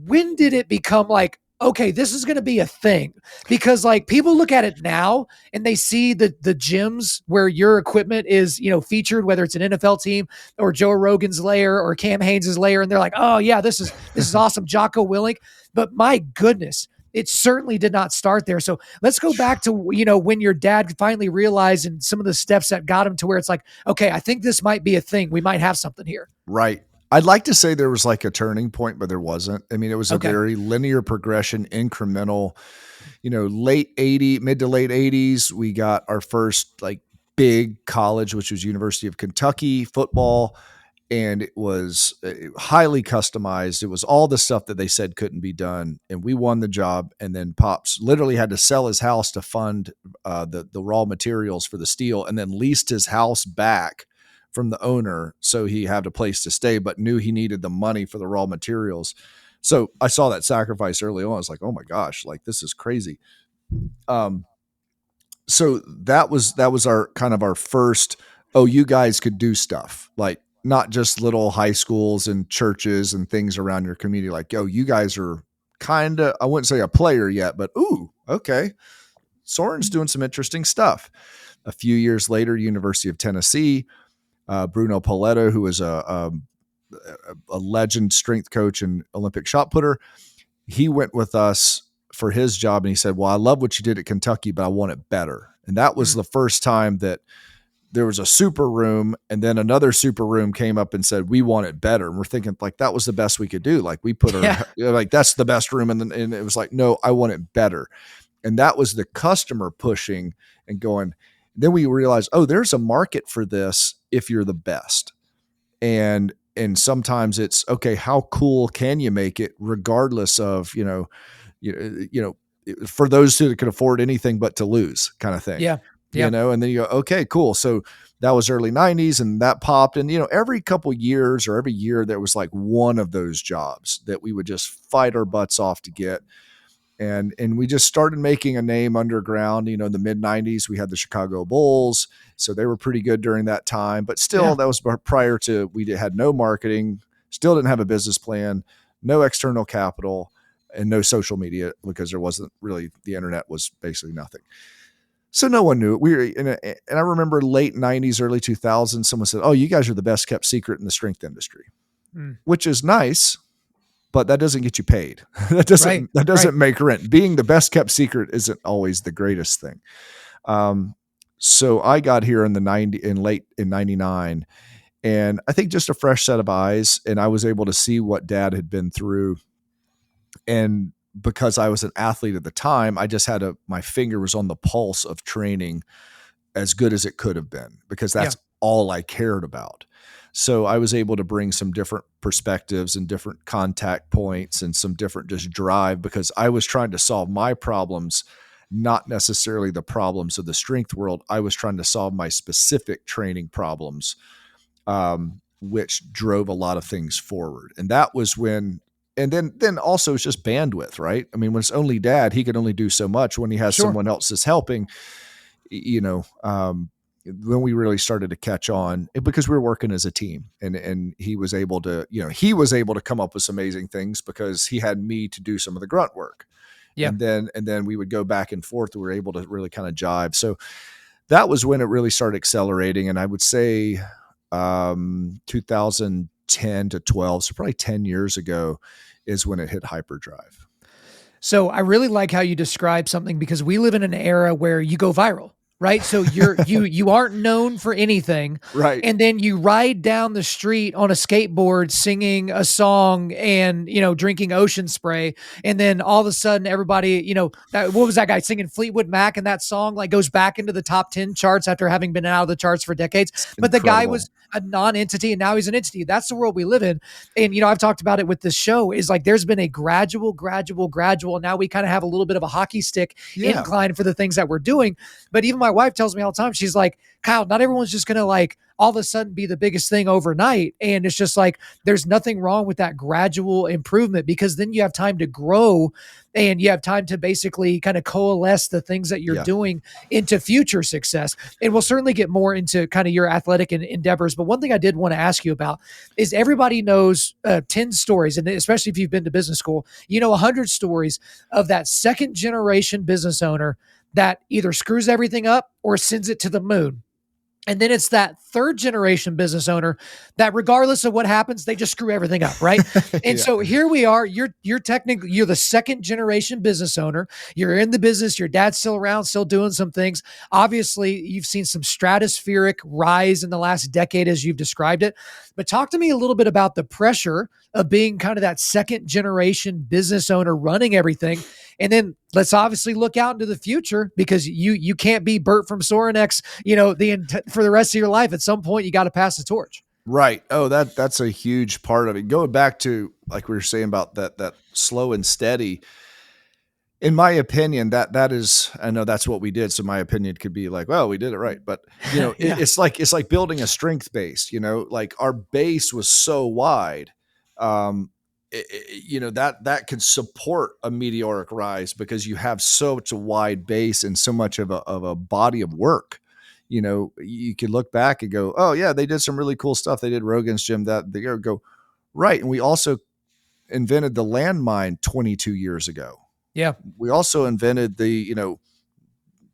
Speaker 1: When did it become like, okay, this is going to be a thing? Because like people look at it now and they see the gyms where your equipment is, featured, whether it's an NFL team or Joe Rogan's lair or Cam Haynes' lair. And they're like, oh yeah, this is awesome. Jocko Willink. But my goodness, it certainly did not start there. So let's go back to, when your dad finally realized and some of the steps that got him to where it's like, okay, I think this might be a thing. We might have something here.
Speaker 2: Right. I'd like to say there was like a turning point, but there wasn't. I mean, it was a very linear progression, incremental, mid to late 80s. We got our first like big college, which was University of Kentucky football. And it was highly customized. It was all the stuff that they said couldn't be done. And we won the job. And then Pops literally had to sell his house to fund the raw materials for the steel, and then leased his house back from the owner so he had a place to stay, but knew he needed the money for the raw materials. So I saw that sacrifice early on. I was like, oh my gosh, like this is crazy. Um, so that was our kind of our first, oh, you guys could do stuff, like not just little high schools and churches and things around your community. Like, yo, you guys are kind of, I wouldn't say a player yet, but ooh, okay, Soren's doing some interesting stuff. A few years later, University of Tennessee, Bruno Pauletto, who was a legend strength coach and Olympic shot putter, he went with us for his job, and he said, well, I love what you did at Kentucky, but I want it better. And that was the first time that there was a super room, and then another super room came up and said, we want it better. And we're thinking like, that was the best we could do. Like we put our, like, that's the best room. And it was like, no, I want it better. And that was the customer pushing and going. Then we realized, oh, there's a market for this if you're the best. And sometimes it's okay, how cool can you make it regardless of, for those who can afford anything but to lose kind of thing.
Speaker 1: Yeah.
Speaker 2: And then you go, okay, cool. So that was early 90s and that popped. And, every couple years or every year there was like one of those jobs that we would just fight our butts off to get. And we just started making a name underground. In the mid 90s, we had the Chicago Bulls. So they were pretty good during that time, but still that was prior to, we had no marketing, still didn't have a business plan, no external capital, and no social media because there wasn't really, the internet was basically nothing. So no one knew it. We were and I remember late 90s, early 2000s, someone said, oh, you guys are the best kept secret in the strength industry, which is nice, but that doesn't get you paid. that doesn't make rent. Being the best kept secret isn't always the greatest thing. So I got here in late in 99, and I think just a fresh set of eyes, and I was able to see what Dad had been through. And because I was an athlete at the time, I just had my finger was on the pulse of training as good as it could have been, because that's all I cared about. So I was able to bring some different perspectives and different contact points and some different just drive, because I was trying to solve my problems, not necessarily the problems of the strength world. I was trying to solve my specific training problems, which drove a lot of things forward. And that was when, and then also it's just bandwidth, right? I mean, when it's only Dad, he can only do so much. When he has someone else that's helping, when we really started to catch on, because we were working as a team, and he was able to, come up with some amazing things because he had me to do some of the grunt work. Yeah. And then we would go back and forth. We were able to really kind of jive. So that was when it really started accelerating. And I would say 2010 to 12, so probably 10 years ago is when it hit hyperdrive.
Speaker 1: So I really like how you describe something, because we live in an era where you go viral, right? So you aren't known for anything.
Speaker 2: Right.
Speaker 1: And then you ride down the street on a skateboard singing a song and, drinking ocean spray. And then all of a sudden everybody, what was that guy singing Fleetwood Mac, and that song like goes back into the top 10 charts after having been out of the charts for decades. But the guy was a non-entity and now he's an entity. That's the world we live in. And, I've talked about it with this show, is like, there's been a gradual. Now we kind of have a little bit of a hockey stick incline for the things that we're doing. But even my wife tells me all the time, she's like, Kyle, not everyone's just going to like all of a sudden be the biggest thing overnight. And it's just like, there's nothing wrong with that gradual improvement, because then you have time to grow and you have time to basically kind of coalesce the things that you're doing into future success. And we'll certainly get more into kind of your athletic endeavors. But one thing I did want to ask you about is, everybody knows 10 stories, and especially if you've been to business school, 100 stories of that second generation business owner that either screws everything up or sends it to the moon. And then it's that third generation business owner that, regardless of what happens, they just screw everything up, right? And so here we are. You're technically, you're the second generation business owner. You're in the business. Your dad's still around, still doing some things. Obviously, you've seen some stratospheric rise in the last decade, as you've described it. But talk to me a little bit about the pressure of being kind of that second generation business owner running everything. And then let's obviously look out into the future, because you can't be Bert from Sorinex, for the rest of your life. At some point, you got to pass the torch.
Speaker 2: Right. Oh, that's a huge part of it. Going back to, like we were saying about that slow and steady, in my opinion, that is, I know that's what we did. So my opinion could be like, well, we did it right. But
Speaker 1: Yeah.
Speaker 2: it's like building a strength base, like our base was so wide. Um, that can support a meteoric rise because you have such a wide base and so much of a body of work. You could look back and go, oh yeah, they did some really cool stuff. They did Rogan's Gym that they go right. And we also invented the landmine 22 years ago.
Speaker 1: Yeah.
Speaker 2: We also invented the,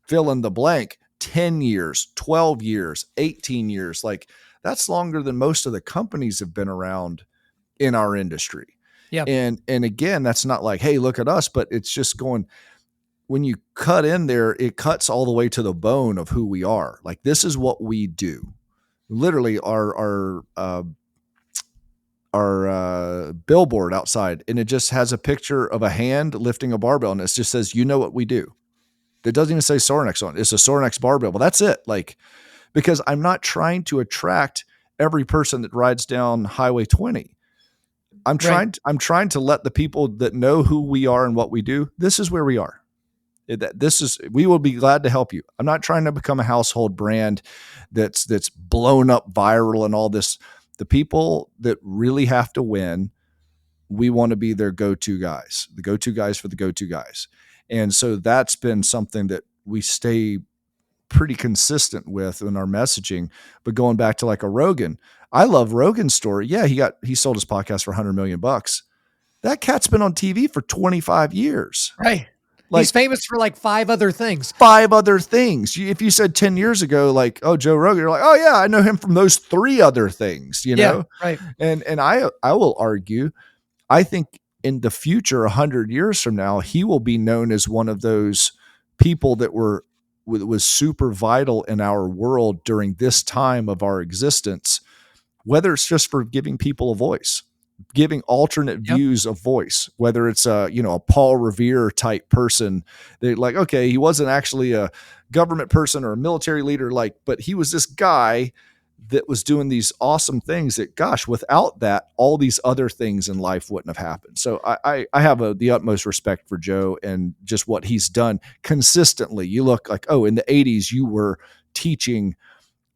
Speaker 2: fill in the blank 10 years, 12 years, 18 years. Like that's longer than most of the companies have been around in our industry.
Speaker 1: Yeah.
Speaker 2: And again, that's not like, hey, look at us, but it's just going, when you cut in there, it cuts all the way to the bone of who we are. Like this is what we do. Literally our billboard outside, and it just has a picture of a hand lifting a barbell, and it just says, what we do. It doesn't even say Sorinex on it. It's a Sorinex barbell. Well, that's it. Like, because I'm not trying to attract every person that rides down Highway 20. I'm trying to let the people that know who we are and what we do, this is where we are. We will be glad to help you. I'm not trying to become a household brand that's blown up viral and all this. The people that really have to win, we want to be their go-to guys, the go-to guys for the go-to guys. And so that's been something that we stay pretty consistent with in our messaging. But going back to like a Rogan, I love Rogan's story. Yeah, he sold his podcast for $100 million. That cat's been on TV for 25 years.
Speaker 1: Right.
Speaker 2: Like,
Speaker 1: he's famous for like 5 other things.
Speaker 2: If you said 10 years ago, like, oh, Joe Rogan, you're like, oh yeah, I know him from those 3 other things,
Speaker 1: Yeah, right.
Speaker 2: And I will argue, I think in the future, 100 years from now, he will be known as one of those people that was super vital in our world during this time of our existence, whether it's just for giving people a voice, giving alternate views of voice, whether it's a Paul Revere type person. They're like, okay, he wasn't actually a government person or a military leader, but he was this guy that was doing these awesome things that, gosh, without that, all these other things in life wouldn't have happened. So I have the utmost respect for Joe and just what he's done consistently. You look like, oh, in the 80s, you were teaching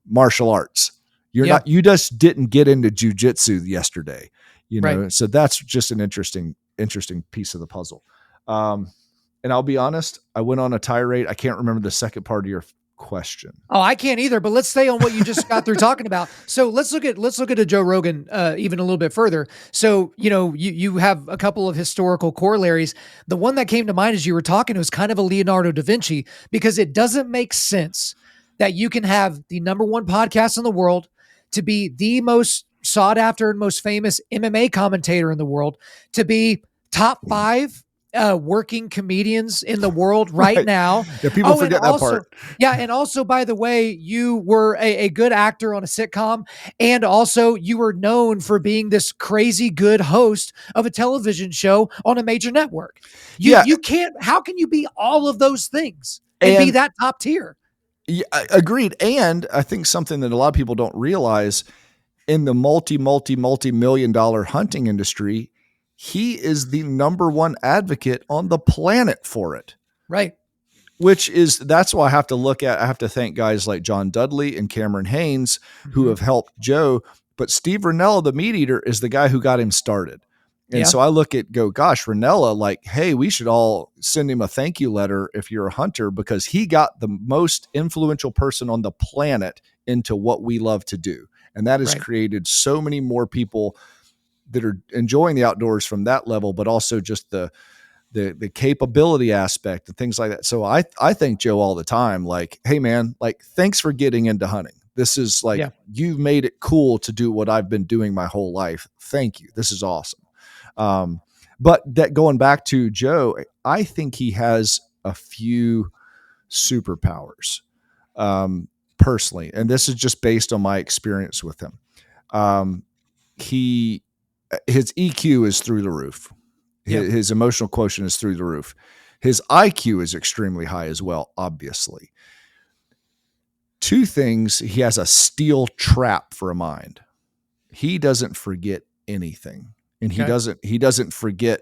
Speaker 2: martial arts. You just didn't get into jujitsu yesterday,
Speaker 1: Right.
Speaker 2: So that's just an interesting piece of the puzzle. And I'll be honest, I went on a tirade. I can't remember the second part of your question.
Speaker 1: Oh, I can't either, but let's stay on what you just got through talking about. So let's look at a Joe Rogan even a little bit further. So, you have a couple of historical corollaries. The one that came to mind as you were talking was kind of a Leonardo da Vinci, because it doesn't make sense that you can have the number 1 podcast in the world, to be the most sought after and most famous MMA commentator in the world, to be top 5 working comedians in the world right now.
Speaker 2: Yeah, people forget that part.
Speaker 1: Yeah, and also, by the way, you were a good actor on a sitcom, and also you were known for being this crazy good host of a television show on a major network. You can't. How can you be all of those things and be that top tier?
Speaker 2: Yeah, agreed. And I think something that a lot of people don't realize, in the multi-million dollar hunting industry, he is the number 1 advocate on the planet for it.
Speaker 1: Right.
Speaker 2: That's why I have to thank guys like John Dudley and Cameron Haynes, who have helped Joe. But Steve Rinella, the meat eater, is the guy who got him started. And so I look at, gosh, Rinella, like, hey, we should all send him a thank you letter if you're a hunter, because he got the most influential person on the planet into what we love to do. And that has created so many more people that are enjoying the outdoors from that level, but also just the capability aspect and things like that. So I thank Joe all the time. Like, hey man, like, thanks for getting into hunting. This is like, you've made it cool to do what I've been doing my whole life. Thank you. This is awesome. But that, going back to Joe, I think he has a few superpowers, personally. And this is just based on my experience with him. His EQ is through the roof. His emotional quotient is through the roof. His IQ is extremely high as well, obviously. 2 things: he has a steel trap for a mind. He doesn't forget anything. And he doesn't forget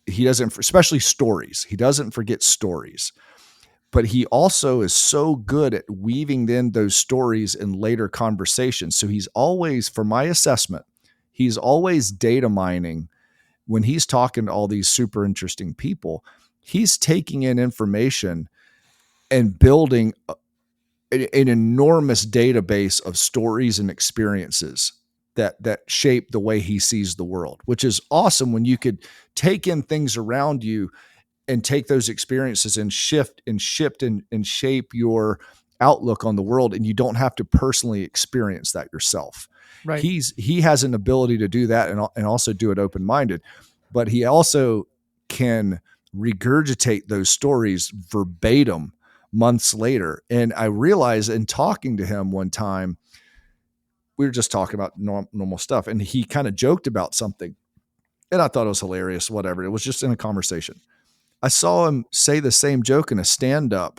Speaker 2: he doesn't, especially stories. He doesn't forget stories, but he also is so good at weaving in those stories in later conversations. So he's always, for my assessment, he's always data mining when he's talking to all these super interesting people. He's taking in information and building an enormous database of stories and experiences that shape the way he sees the world, which is awesome when you could take in things around you and take those experiences and shift and shape your outlook on the world, and you don't have to personally experience that yourself.
Speaker 1: Right.
Speaker 2: He has an ability to do that and also do it open-minded, but he also can regurgitate those stories verbatim months later. And I realized in talking to him one time, we were just talking about normal stuff, and he kind of joked about something, and I thought it was hilarious. Whatever, it was just in a conversation. I saw him say the same joke in a stand-up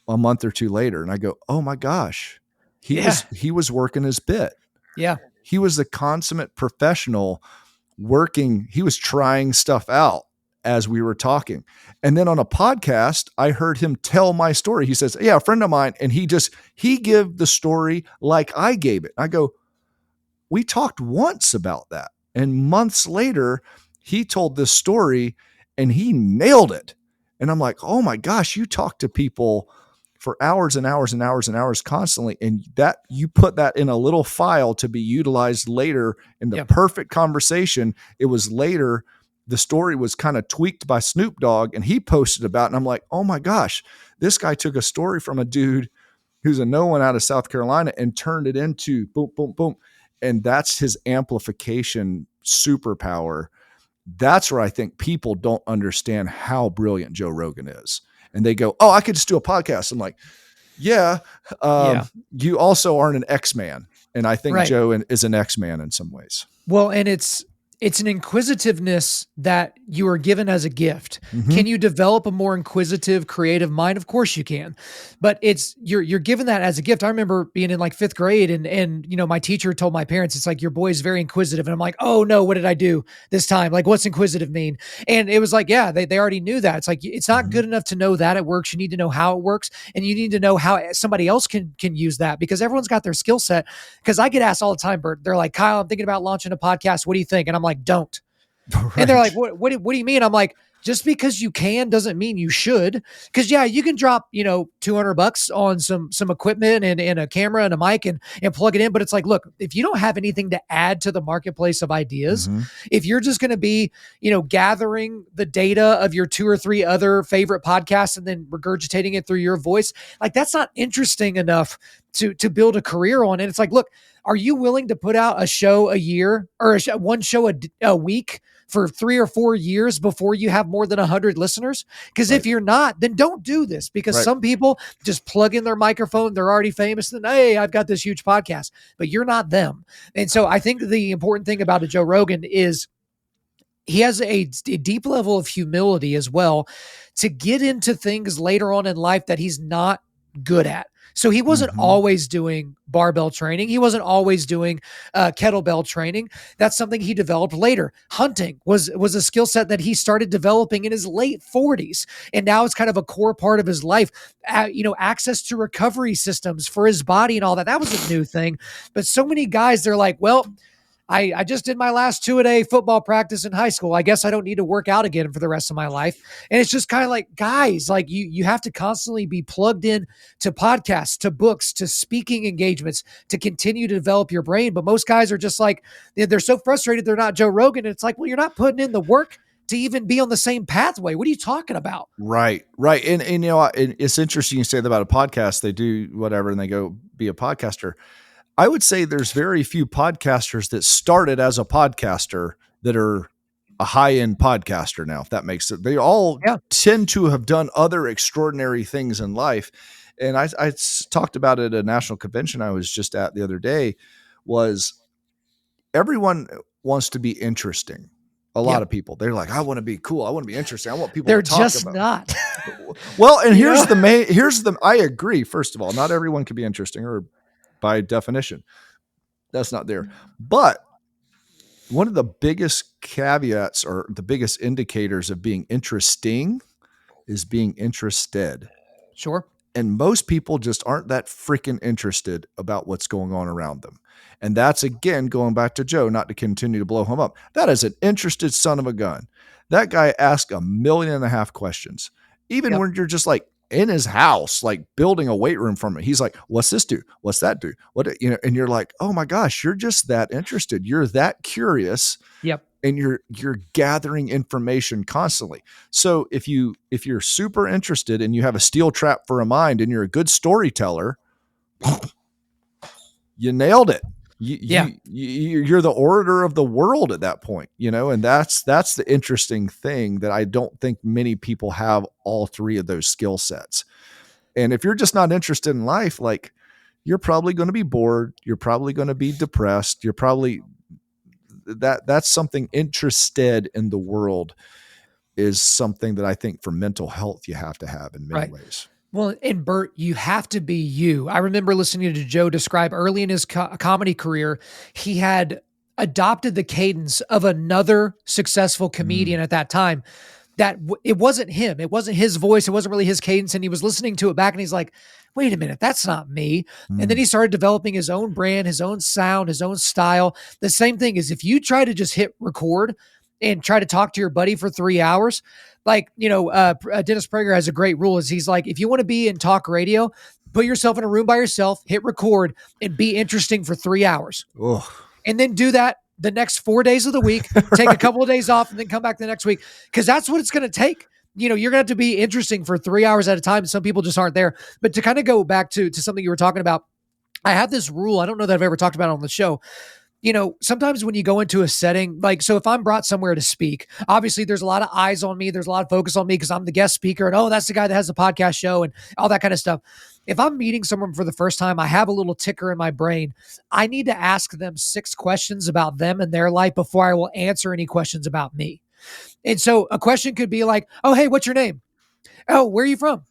Speaker 2: a month or two later, and I go, "Oh my gosh,
Speaker 1: Yeah.
Speaker 2: he was working his bit.
Speaker 1: Yeah.
Speaker 2: He was the consummate professional working. He was trying stuff out as we were talking." And then on a podcast, I heard him tell my story. He says, "Yeah, a friend of mine," and he gave the story like I gave it. I go, "We talked once about that." And months later, he told this story and he nailed it. And I'm like, "Oh my gosh, you talk to people for hours and hours and hours and hours constantly. And that you put that in a little file to be utilized later in the
Speaker 1: Yeah.
Speaker 2: perfect conversation." It was later, the story was kind of tweaked by Snoop Dogg and he posted about it. And I'm like, "Oh my gosh, this guy took a story from a dude who's a no one out of South Carolina and turned it into boom, boom, boom." And that's his amplification superpower. That's where I think people don't understand how brilliant Joe Rogan is. And they go, "Oh, I could just do a podcast." I'm like, "Yeah,
Speaker 1: Yeah.
Speaker 2: you also aren't an X-Man." And I think
Speaker 1: Right.
Speaker 2: Joe is an X-Man in some ways.
Speaker 1: Well, and it's an inquisitiveness that you are given as a gift.
Speaker 2: Mm-hmm.
Speaker 1: Can you develop a more inquisitive, creative mind? Of course you can. But you're given that as a gift. I remember being in like 5th grade and my teacher told my parents, it's like, "Your boy's very inquisitive." And I'm like, "Oh no, what did I do this time? Like, what's inquisitive mean?" And it was like, yeah, they already knew that. It's like, it's not good enough to know that it works. You need to know how it works, and you need to know how somebody else can use that, because everyone's got their skill set. Because I get asked all the time, Bert, they're like, "Kyle, I'm thinking about launching a podcast. What do you think?" And I'm like, "Don't."
Speaker 2: Right.
Speaker 1: And they're like, what do you mean?" I'm like, just because you can doesn't mean you should. Because yeah, you can drop, $200 on some equipment and a camera and a mic and plug it in. But it's like, look, if you don't have anything to add to the marketplace of ideas, if you're just going to be, gathering the data of your 2 or 3 other favorite podcasts and then regurgitating it through your voice, like that's not interesting enough to build a career on. And it's like, look, are you willing to put out a show a year or one show a week for 3 or 4 years before you have more than 100 listeners? Because if you're not, then don't do this, because some people just plug in their microphone. They're already famous. And hey, I've got this huge podcast, but you're not them. And so I think the important thing about a Joe Rogan is he has a deep level of humility as well to get into things later on in life that he's not good at. So he wasn't always doing barbell training. He wasn't always doing kettlebell training. That's something he developed later. Hunting was a skill set that he started developing in his late 40s. And now it's kind of a core part of his life. Access to recovery systems for his body and all that. That was a new thing. But so many guys, they're like, "Well, I just did my last 2-a-day football practice in high school. I guess I don't need to work out again for the rest of my life." And it's just kind of like, guys, like you have to constantly be plugged in to podcasts, to books, to speaking engagements to continue to develop your brain. But most guys are just like, they're so frustrated they're not Joe Rogan. And it's like, well, you're not putting in the work to even be on the same pathway. What are you talking about?
Speaker 2: Right. And it's interesting you say that about a podcast. They do whatever and they go be a podcaster. I would say there's very few podcasters that started as a podcaster that are a high-end podcaster now, if that makes it. They all tend to have done other extraordinary things in life. And I talked about it at a national convention I was just at the other day, was everyone wants to be interesting. A lot of people, they're like, "I want to be cool. I want to be interesting. I want people
Speaker 1: They're
Speaker 2: to talk
Speaker 1: just
Speaker 2: about."
Speaker 1: not.
Speaker 2: Well, and I agree. First of all, not everyone can be interesting, or by definition, that's not there. But one of the biggest caveats or the biggest indicators of being interesting is being interested.
Speaker 1: Sure.
Speaker 2: And most people just aren't that freaking interested about what's going on around them. And that's, again, going back to Joe, not to continue to blow him up. That is an interested son of a gun. That guy asked 1.5 million questions. Even
Speaker 1: Yep.
Speaker 2: when you're just like in his house, like building a weight room from it, he's like, what's this do? What's that do? And you're like, oh my gosh, you're just that interested. You're that curious.
Speaker 1: Yep.
Speaker 2: And you're gathering information constantly. So if you're super interested and you have a steel trap for a mind and you're a good storyteller, you nailed it. You're the orator of the world at that point, and that's the interesting thing, that I don't think many people have all three of those skill sets. And if you're just not interested in life, like, you're probably going to be bored. You're probably going to be depressed. You're probably that's something. Interested in the world is something that I think for mental health you have to have in many ways.
Speaker 1: Well, and Bert, you have to be you. I remember listening to Joe describe early in his comedy career, he had adopted the cadence of another successful comedian at that time. That it wasn't him. It wasn't his voice. It wasn't really his cadence. And he was listening to it back and he's like, wait a minute, that's not me. And then he started developing his own brand, his own sound, his own style. The same thing is, if you try to just hit record and try to talk to your buddy for 3 hours, like, Dennis Prager has a great rule, is he's like, if you want to be in talk radio, put yourself in a room by yourself, hit record, and be interesting for 3 hours.
Speaker 2: Ugh.
Speaker 1: And then do that the next 4 days of the week, take a couple of days off, and then come back the next week. Because that's what it's going to take. You're going to have to be interesting for 3 hours at a time. Some people just aren't there. But to kind of go back to something you were talking about, I have this rule. I don't know that I've ever talked about it on the show. Sometimes when you go into a setting, like, so if I'm brought somewhere to speak, obviously there's a lot of eyes on me. There's a lot of focus on me because I'm the guest speaker, and, oh, that's the guy that has the podcast show and all that kind of stuff. If I'm meeting someone for the first time, I have a little ticker in my brain. I need to ask them 6 questions about them and their life before I will answer any questions about me. And so a question could be like, oh, hey, what's your name? Oh, where are you from?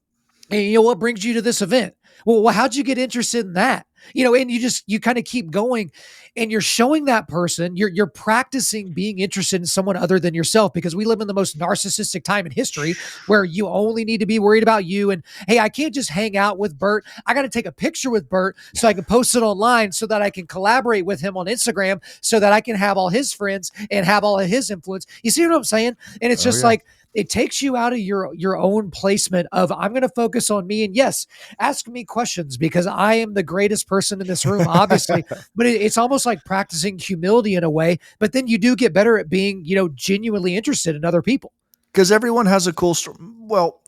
Speaker 1: And what brings you to this event? Well, how'd you get interested in that? And you kind of keep going, and you're showing that person, you're practicing being interested in someone other than yourself, because we live in the most narcissistic time in history where you only need to be worried about you. And, hey, I can't just hang out with Bert. I got to take a picture with Bert so I can post it online, so that I can collaborate with him on Instagram, so that I can have all his friends and have all of his influence. You see what I'm saying? And it's just like, it takes you out of your own placement of, I'm going to focus on me. And yes, ask me questions because I am the greatest person in this room, obviously. But it's almost like practicing humility in a way. But then you do get better at being, genuinely interested in other people.
Speaker 2: Because everyone has a cool story. Well,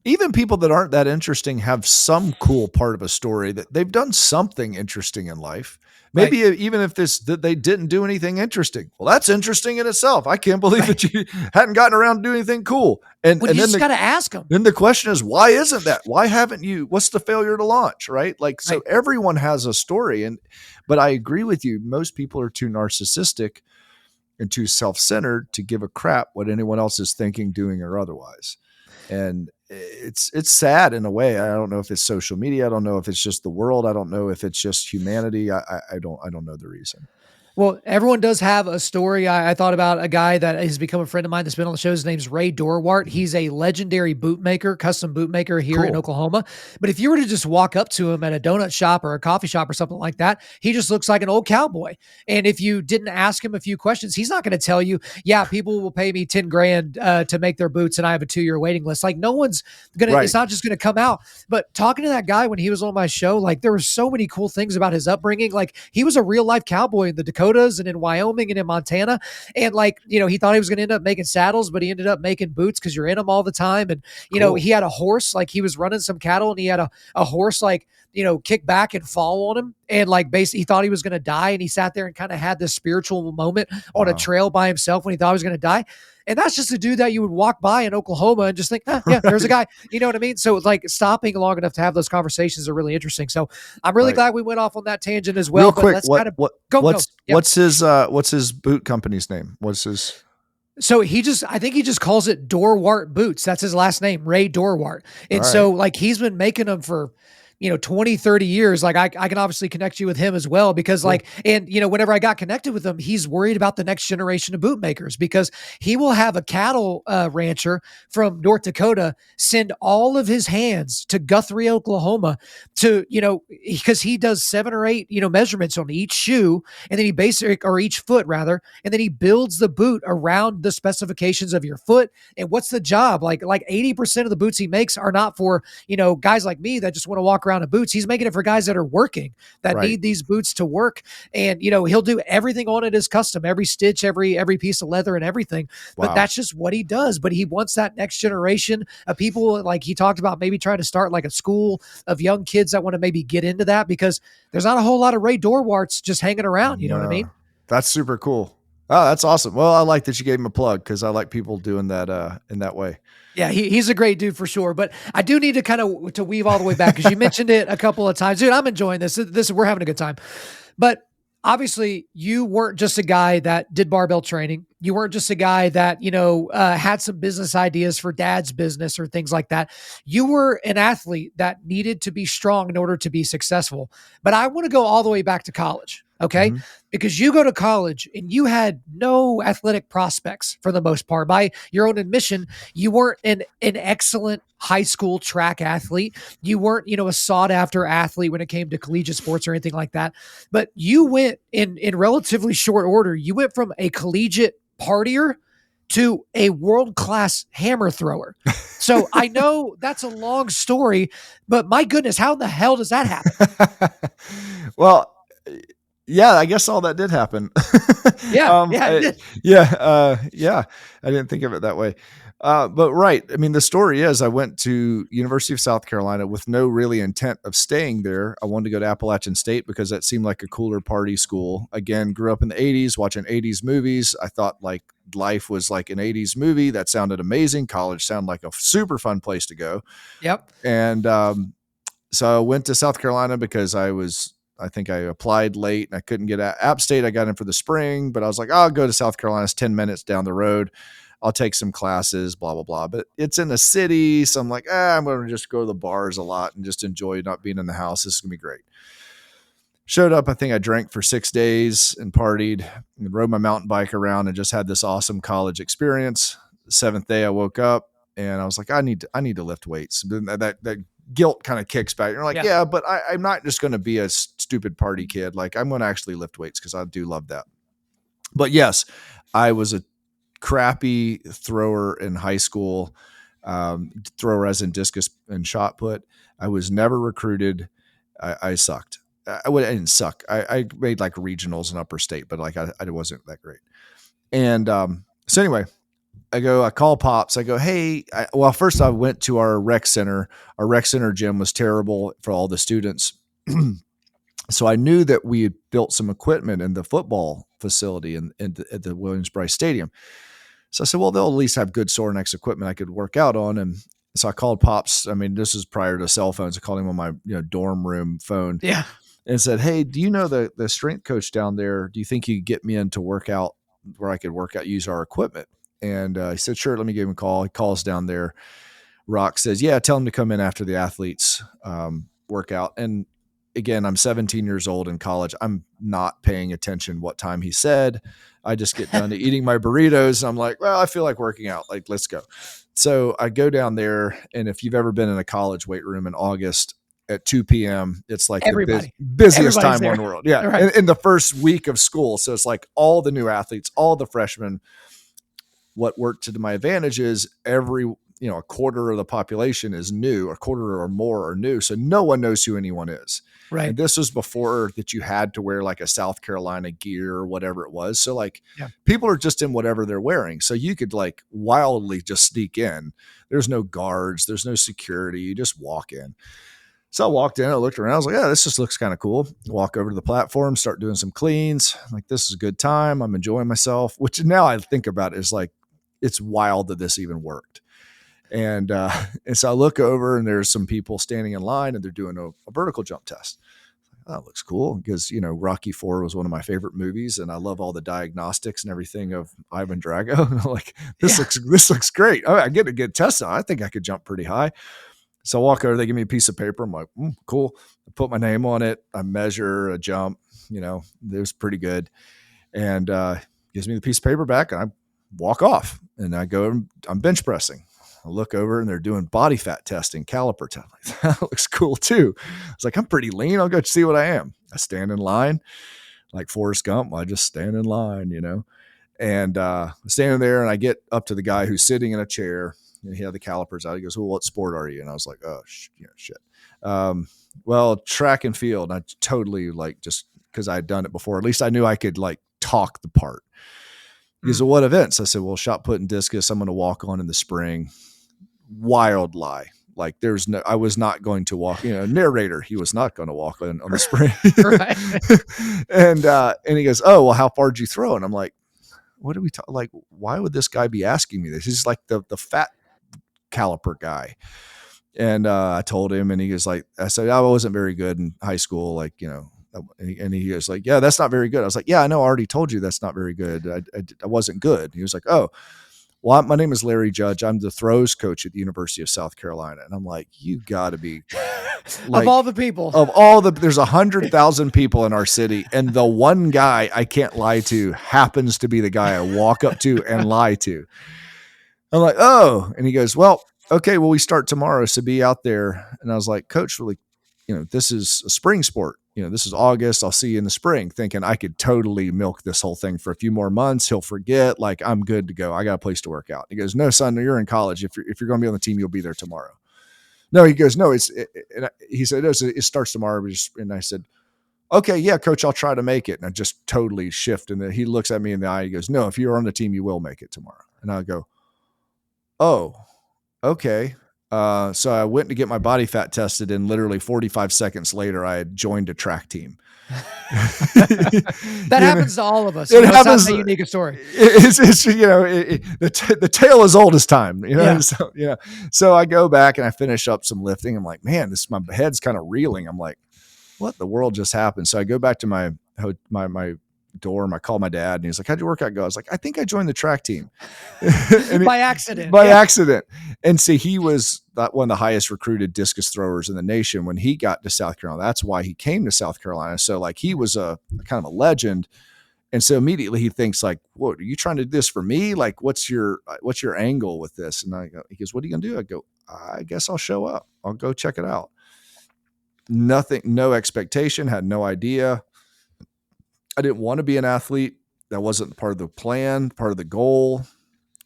Speaker 2: even people that aren't that interesting have some cool part of a story, that they've done something interesting in life. Maybe even if that they didn't do anything interesting. Well, that's interesting in itself. I can't believe that you hadn't gotten around to doing anything cool. And
Speaker 1: you just got to ask them.
Speaker 2: Then the question is, why isn't that? Why haven't you? What's the failure to launch? Right? Like, so everyone has a story. But I agree with you. Most people are too narcissistic and too self-centered to give a crap what anyone else is thinking, doing, or otherwise. And it's sad in a way. I don't know if it's social media. I don't know if it's just the world. I don't know if it's just humanity. I don't know the reason.
Speaker 1: Well, everyone does have a story. I thought about a guy that has become a friend of mine that's been on the show. His name's Ray Dorwart. He's a legendary bootmaker, custom bootmaker here in Oklahoma. But if you were to just walk up to him at a donut shop or a coffee shop or something like that, he just looks like an old cowboy. And if you didn't ask him a few questions, he's not going to tell you, yeah, people will pay me 10 grand to make their boots and I have a 2-year waiting list. Like, no one's going to, it's not just going to come out. But talking to that guy when he was on my show, like, there were so many cool things about his upbringing. Like, he was a real life cowboy in the Dakotas and in Wyoming and in Montana. And like, he thought he was going to end up making saddles, but he ended up making boots because you're in them all the time. And, he had a horse, like he was running some cattle and he had a horse, like, kick back and fall on him. And like, basically he thought he was going to die. And he sat there and kind of had this spiritual moment on a trail by himself when he thought he was going to die. And that's just a dude that you would walk by in Oklahoma and just think, yeah, there's a guy, you know what I mean? So it's like stopping long enough to have those conversations are really interesting. So I'm really glad we went off on that tangent as well.
Speaker 2: Real quick, what's
Speaker 1: Yep.
Speaker 2: his boot company's name? What's his?
Speaker 1: So I think he just calls it Dorwart Boots. That's his last name, Ray Dorwart. And so like, he's been making them for, 20, 30 years, like I can obviously connect you with him as well because
Speaker 2: Cool.
Speaker 1: whenever I got connected with him, he's worried about the next generation of bootmakers because he will have a cattle rancher from North Dakota send all of his hands to Guthrie, Oklahoma to, because he does 7 or 8, measurements on each shoe and then or each foot rather. And then he builds the boot around the specifications of your foot. And what's the job? Like 80% of the boots he makes are not for, guys like me that just want to walk around in boots. He's making it for guys that are working, that
Speaker 2: Right.
Speaker 1: need these boots to work. And, he'll do everything on it is custom, every stitch, every piece of leather and everything. But
Speaker 2: Wow.
Speaker 1: that's just what he does. But he wants that next generation of people. Like he talked about maybe trying to start like a school of young kids that want to maybe get into that because there's not a whole lot of Ray Dorwarts just hanging around. You know what I mean?
Speaker 2: That's super cool. Oh, that's awesome. Well, I like that you gave him a plug because I like people doing that in that way.
Speaker 1: Yeah, he's a great dude for sure. But I do need to kind of to weave all the way back because you mentioned it a couple of times. Dude, I'm enjoying this. We're having a good time. But obviously, you weren't just a guy that did barbell training. You weren't just a guy that, had some business ideas for dad's business or things like that. You were an athlete that needed to be strong in order to be successful. But I want to go all the way back to college. Okay.
Speaker 2: Mm-hmm.
Speaker 1: Because you go to college and you had no athletic prospects for the most part. By your own admission, you weren't an excellent high school track athlete. You weren't, a sought after athlete when it came to collegiate sports or anything like that. But you went in relatively short order. You went from a collegiate partier to a world-class hammer thrower. So I know that's a long story, but my goodness, how in the hell does that happen?
Speaker 2: Well, yeah, I guess all that did happen.
Speaker 1: Yeah,
Speaker 2: Yeah. I didn't think of it that way. But right. I mean, the story is I went to University of South Carolina with no really intent of staying there. I wanted to go to Appalachian State because that seemed like a cooler party school. Again, grew up in the 80s, watching 80s movies. I thought like life was like an 80s movie. That sounded amazing. College sounded like a super fun place to go.
Speaker 1: Yep.
Speaker 2: And so I went to South Carolina because I think I applied late and I couldn't get at App State. I got in for the spring, but I was like, I'll go to South Carolina. It's 10 minutes down the road. I'll take some classes, blah, blah, blah. But it's in the city. So I'm like, I'm going to just go to the bars a lot and just enjoy not being in the house. This is going to be great. Showed up. I think I drank for 6 days and partied and rode my mountain bike around and just had this awesome college experience. The 7th day I woke up and I was like, I need to lift weights. That guilt kind of kicks back. You're like, yeah, but I'm not just going to be a stupid party kid. Like I'm going to actually lift weights because I do love that. But yes, I was a crappy thrower in high school, thrower as in discus and shot put. I was never recruited. I sucked. I didn't suck. I made like regionals and upper state, but like I wasn't that great. And so anyway, I call Pops. I go, hey, first I went to our rec center. Our rec center gym was terrible for all the students. So I knew that we had built some equipment in the football facility at the Williams-Brice Stadium. So I said, well, they'll at least have good Sorinex equipment I could work out on. And so I called Pops. I mean, this is prior to cell phones. I called him on my dorm room phone.
Speaker 1: Yeah.
Speaker 2: And said, hey, do you know the strength coach down there? Do you think you could get me in to work out where I could work out, use our equipment? And he said, sure, let me give him a call. He calls down there. Rock says, yeah, tell him to come in after the athletes workout. And again, I'm 17 years old in college. I'm not paying attention what time he said. I just get done eating my burritos. And I'm like, well, I feel like working out. Like, let's go. So I go down there. And if you've ever been in a college weight room in August at 2 p.m., it's like the busiest time in the world. Yeah. Right. In the first week of school. So it's like all the new athletes, all the freshmen. What worked to my advantage is a quarter of the population is new, a quarter or more are new. So no one knows who anyone is.
Speaker 1: Right.
Speaker 2: And this was before that you had to wear like a South Carolina gear or whatever it was. So like people are just in whatever they're wearing. So you could like wildly just sneak in. There's no guards. There's no security. You just walk in. So I walked in, I looked around. I was like, yeah, this just looks kind of cool. Walk over to the platform, start doing some cleans. I'm like, this is a good time. I'm enjoying myself, which now I think about is like, it's wild that this even worked. And so I look over and there's some people standing in line and they're doing a vertical jump test. Oh, that looks cool because, Rocky IV was one of my favorite movies and I love all the diagnostics and everything of Ivan Drago. And I'm like, this looks great. Oh, I get to get tested. I think I could jump pretty high. So I walk over, they give me a piece of paper. I'm like, cool. I put my name on it. I measure a jump, it was pretty good. And gives me the piece of paper back, and I walk off. And I go, I'm bench pressing. I look over and they're doing body fat testing, caliper testing. That looks cool too. I was like, I'm pretty lean. I'll go see what I am. I stand in line like Forrest Gump. I just stand in line, and standing there, and I get up to the guy who's sitting in a chair, and he had the calipers out. He goes, well, what sport are you? And I was like, oh, shit. Well, track and field. And I totally just because I had done it before, at least I knew I could talk the part. He goes, well, what events? I said, well, shot put and discus. I'm going to walk on in the spring. Wild lie. I was not going to walk, narrator. He was not going to walk on the spring. And he goes, oh, well, how far did you throw? And I'm like, what do we talk? Why would this guy be asking me this? He's like the fat caliper guy. And I told him, and he was like, I said, I wasn't very good in high school. And he was like, yeah, that's not very good. I was like, yeah, I know. I already told you that's not very good. I wasn't good. He was like, oh, well, my name is Larry Judge. I'm the throws coach at the University of South Carolina. And I'm like, you gotta be
Speaker 1: of all the people,
Speaker 2: there's 100,000 people in our city. And the one guy I can't lie to happens to be the guy I walk up to and lie to. I'm like, oh, and he goes, well, okay, well, we start tomorrow. So be out there. And I was like, coach, really, this is a spring sport. This is August. I'll see you in the spring, thinking I could totally milk this whole thing for a few more months. He'll forget, I'm good to go. I got a place to work out. He goes, no, son, you're in college. If you're going to be on the team, you'll be there tomorrow. No, he goes, no, he said, it starts tomorrow. And I said, okay, yeah, coach, I'll try to make it. And I just totally shift. And then he looks at me in the eye. He goes, no, if you're on the team, you will make it tomorrow. And I go, oh, okay. So I went to get my body fat tested, and literally 45 seconds later, I had joined a track team.
Speaker 1: That happens to all of us.
Speaker 2: It happens.
Speaker 1: It's not a unique story.
Speaker 2: The tale is old as time.
Speaker 1: Yeah.
Speaker 2: So I go back and I finish up some lifting. I'm like, man, my head's kind of reeling. I'm like, what the world just happened? So I go back to my dorm. I call my dad, and he's like, how'd your workout go? I was like, I think I joined the track team.
Speaker 1: By accident.
Speaker 2: By accident. And see, he was one of the highest recruited discus throwers in the nation when he got to South Carolina. That's why he came to South Carolina. So he was a kind of a legend. And so immediately he thinks what, are you trying to do this for me? What's your angle with this? And he goes, what are you going to do? I go, I guess I'll show up. I'll go check it out. Nothing, no expectation, had no idea. I didn't want to be an athlete. That wasn't part of the plan, part of the goal.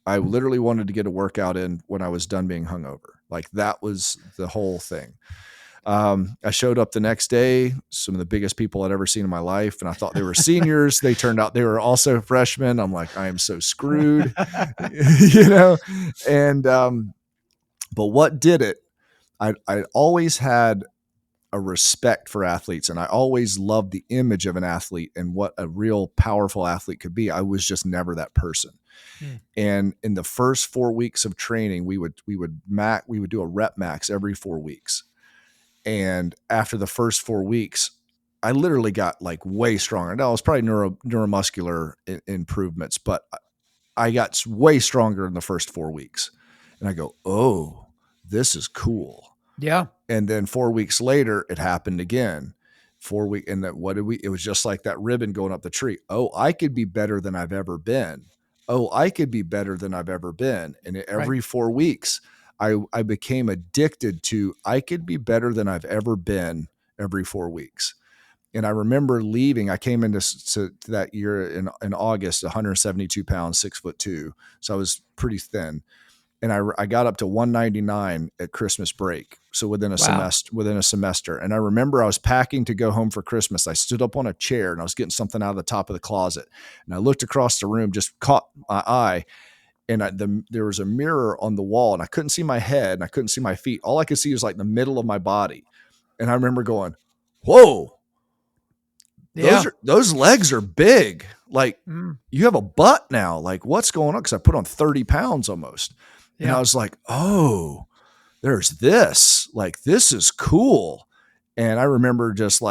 Speaker 2: I literally wanted to get a workout in when I was done being hungover. That was the whole thing. I showed up the next day, some of the biggest people I'd ever seen in my life, and I thought they were seniors. They turned out they were also freshmen. I'm like, I am so screwed, and, but what did it? I always had a respect for athletes, and I always loved the image of an athlete and what a real powerful athlete could be. I was just never that person. And in the first 4 weeks of training, we would do a rep max every 4 weeks. And after the first 4 weeks, I literally got way stronger. Now it was probably neuromuscular improvements, but I got way stronger in the first 4 weeks. And I go, oh, this is cool.
Speaker 1: Yeah.
Speaker 2: And then 4 weeks later, it happened again. 4 weeks. And it was just like that ribbon going up the tree. Oh, I could be better than I've ever been. Oh, I could be better than I've ever been. And every 4 weeks, I became addicted to, I could be better than I've ever been every 4 weeks. And I remember leaving, I came into that year in August, 172 pounds, 6'2". So I was pretty thin. And I got up to 199 at Christmas break. So within a semester. And I remember I was packing to go home for Christmas. I stood up on a chair and I was getting something out of the top of the closet. And I looked across the room, just caught my eye. And there was a mirror on the wall, and I couldn't see my head and I couldn't see my feet. All I could see was the middle of my body. And I remember going, whoa, those legs are big. You have a butt now. What's going on? Cause I put on 30 pounds almost. Yeah. And I was like, oh, there's this, this is cool. And I remember just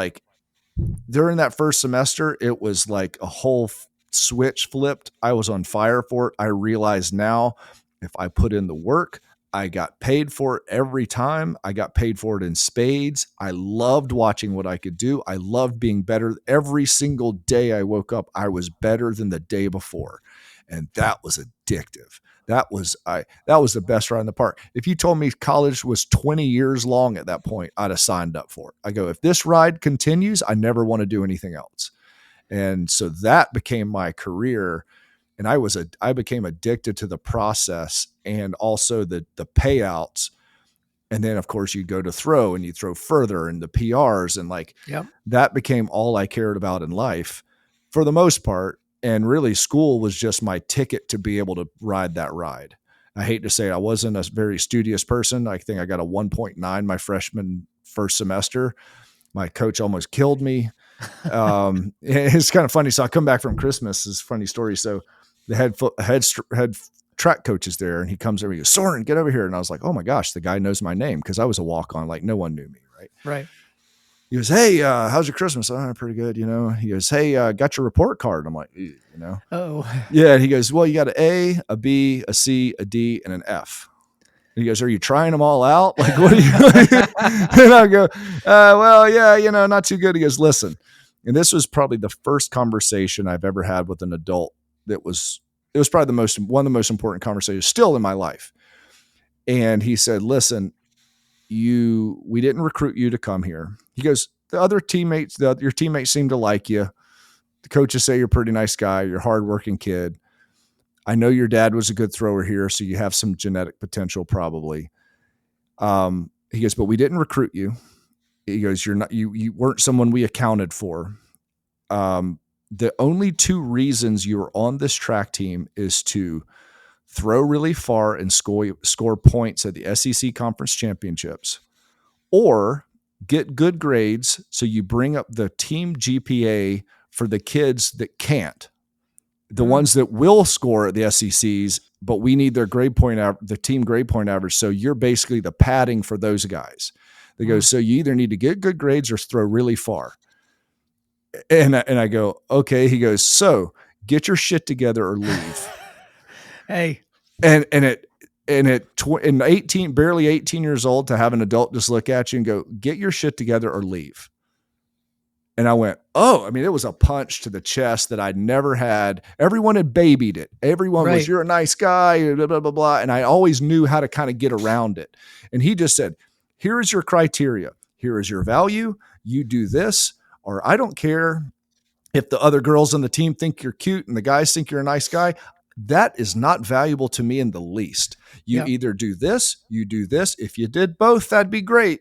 Speaker 2: during that first semester, it was a whole switch flipped. I was on fire for it. I realize now if I put in the work, I got paid for it every time. I got paid for it in spades. I loved watching what I could do. I loved being better. Every single day I woke up, I was better than the day before. And that was addictive. That was the best ride in the park. If you told me college was 20 years long at that point, I'd have signed up for it. I go, if this ride continues, I never want to do anything else. And so that became my career. And I became addicted to the process and also the payouts. And then of course you go to throw and you throw further and the PRs and like, that became all I cared about in life for the most part. And really school was just my ticket to be able to ride that ride. I hate to say it, I wasn't a very studious person. I think I got a 1.9 my freshman first semester. My coach almost killed me. It's kind of funny. So I come back from Christmas. It's a funny story. So the head track coach is there and he comes over, he goes, Soren, get over here. And I was like, oh my gosh, the guy knows my name. Cause I was a walk on, like no one knew me. Right.
Speaker 1: Right.
Speaker 2: He goes, hey, how's your Christmas? Oh, pretty good. You know, he goes, hey, got your report card. I'm like, you know, yeah. And he goes, well, you got an A, a B, a C, a D, and an F. And he goes, are you trying them all out? Like, what are you? And I go, well, yeah, you know, not too good. He goes, listen. And this was probably the first conversation I've ever had with an adult it was probably one of the most important conversations still in my life. And he said, listen, we didn't recruit you to come here. He goes, your teammates seem to like you. The coaches say you're a pretty nice guy. You're a hardworking kid. I know your dad was a good thrower here, so you have some genetic potential probably. He goes, but we didn't recruit you. He goes, you weren't someone we accounted for. The only two reasons you're on this track team is to throw really far and score points at the SEC conference championships, or get good grades so you bring up the team GPA for the kids that can't. The ones that will score at the SECs, but we need their the team grade point average. So you're basically the padding for those guys. They go, so you either need to get good grades or throw really far. And I go, okay. He goes, so get your shit together or leave.
Speaker 1: Hey.
Speaker 2: And in 18, barely 18 years old, to have an adult just look at you and go, get your shit together or leave. And I went, oh, I mean, it was a punch to the chest that I'd never had. Everyone had babied it. Everyone was, you're a nice guy, blah, blah, blah, blah. And I always knew how to kind of get around it. And he just said, here is your criteria. Here is your value. You do this, or I don't care if the other girls on the team think you're cute and the guys think you're a nice guy. That is not valuable to me in the least. You either do this, you do this. If you did both, that'd be great.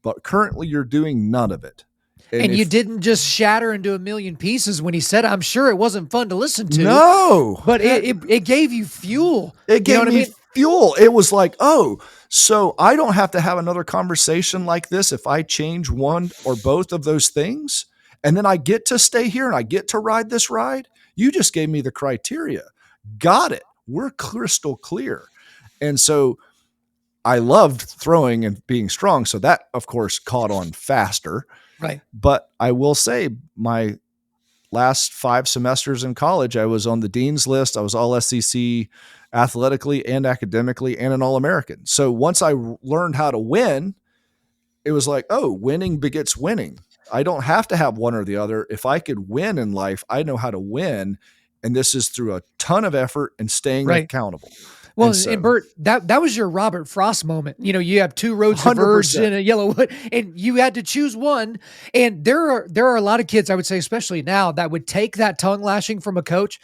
Speaker 2: But currently you're doing none of it.
Speaker 1: And you didn't just shatter into a million pieces when he said, I'm sure it wasn't fun to listen to.
Speaker 2: No.
Speaker 1: But it gave you fuel.
Speaker 2: It gave me fuel. It was like, oh, so I don't have to have another conversation like this if I change one or both of those things. And then I get to stay here and I get to ride this ride. You just gave me the criteria. Got it. We're crystal clear. And so I loved throwing and being strong. So that, of course, caught on faster.
Speaker 1: Right.
Speaker 2: But I will say my last 5 semesters in college, I was on the dean's list. I was all SEC athletically and academically and an All-American. So once I learned how to win, it was like, oh, winning begets winning. I don't have to have one or the other. If I could win in life, I know how to win. And this is through a ton of effort and staying accountable.
Speaker 1: Well, and Bert, that was your Robert Frost moment. You know, you have 2 roads diverged in a yellow wood, and you had to choose one. And there are a lot of kids, I would say, especially now, that would take that tongue lashing from a coach,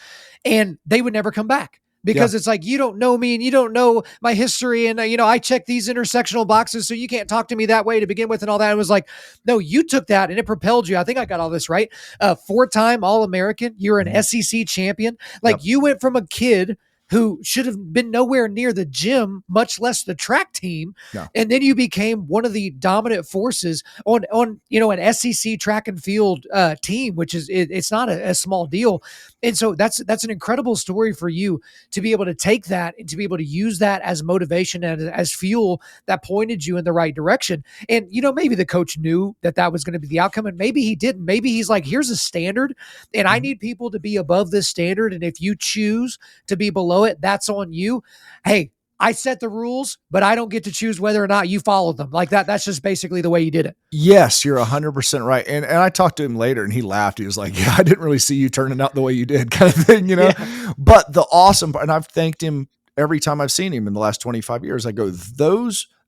Speaker 1: and they would never come back. Because it's like, you don't know me and you don't know my history. And, I check these intersectional boxes, so you can't talk to me that way to begin with and all that. It was like, no, you took that and it propelled you. I think I got all this right. 4-time All-American. You're an SEC champion. Like you went from a kid who should have been nowhere near the gym, much less the track team. No. And then you became one of the dominant forces on an SEC track and field team, which is, it's not a small deal. And so that's an incredible story for you to be able to take that and to be able to use that as motivation and as fuel that pointed you in the right direction. And, maybe the coach knew that was going to be the outcome, and maybe he didn't. Maybe he's like, here's a standard, and I need people to be above this standard. And if you choose to be below it, that's on you. Hey, I set the rules, but I don't get to choose whether or not you follow them. Like that. That's just basically the way you did it.
Speaker 2: Yes, you're 100% right. And I talked to him later and he laughed. He was like, yeah, I didn't really see you turning out the way you did kind of thing,
Speaker 1: Yeah.
Speaker 2: But the awesome part, and I've thanked him every time I've seen him in the last 25 years, I go,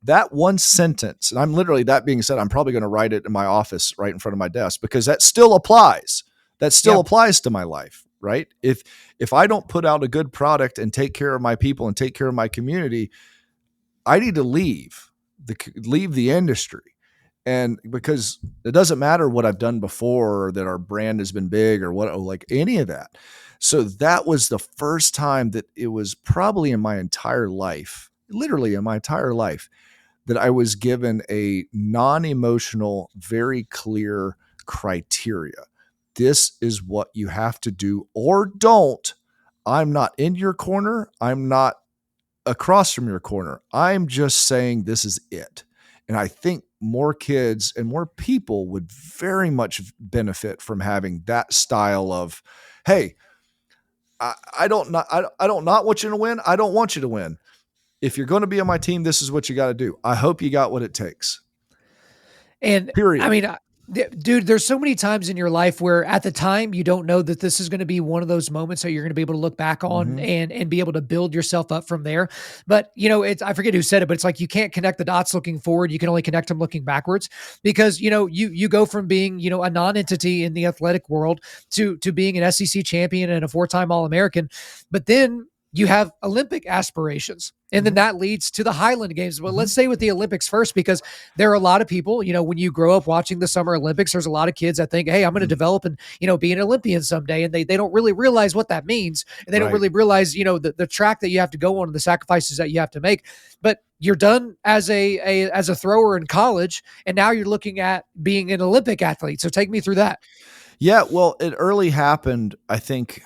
Speaker 2: that one sentence, and I'm literally, that being said, I'm probably going to write it in my office right in front of my desk because that still applies. That still applies to my life, right? If I don't put out a good product and take care of my people and take care of my community, I need to leave the industry. And because it doesn't matter what I've done before, or that our brand has been big or what, like any of that. So that was the first time that it was probably in my entire life, literally in my entire life, that I was given a non-emotional, very clear criteria. This is what you have to do or don't. I'm not in your corner. I'm not across from your corner. I'm just saying this is it. And I think more kids and more people would very much benefit from having that style of, hey, I don't not want you to win. I don't want you to win. If you're going to be on my team, this is what you got to do. I hope you got what it takes.
Speaker 1: And I
Speaker 2: Period.
Speaker 1: mean, dude, there's so many times in your life where at the time you don't know that this is going to be one of those moments that you're going to be able to look back on and be able to build yourself up from there. But it's, I forget who said it, but it's like, you can't connect the dots looking forward. You can only connect them looking backwards because, you go from being, a non-entity in the athletic world to being an SEC champion and a 4-time All-American. But then you have Olympic aspirations. And then that leads to the Highland Games. But let's say with the Olympics first, because there are a lot of people, when you grow up watching the Summer Olympics, there's a lot of kids that think, hey, I'm going to develop and, be an Olympian someday. And they don't really realize what that means. And they don't really realize, the track that you have to go on and the sacrifices that you have to make. But you're done as a thrower in college. And now you're looking at being an Olympic athlete. So take me through that.
Speaker 2: Yeah, well, it early happened, I think,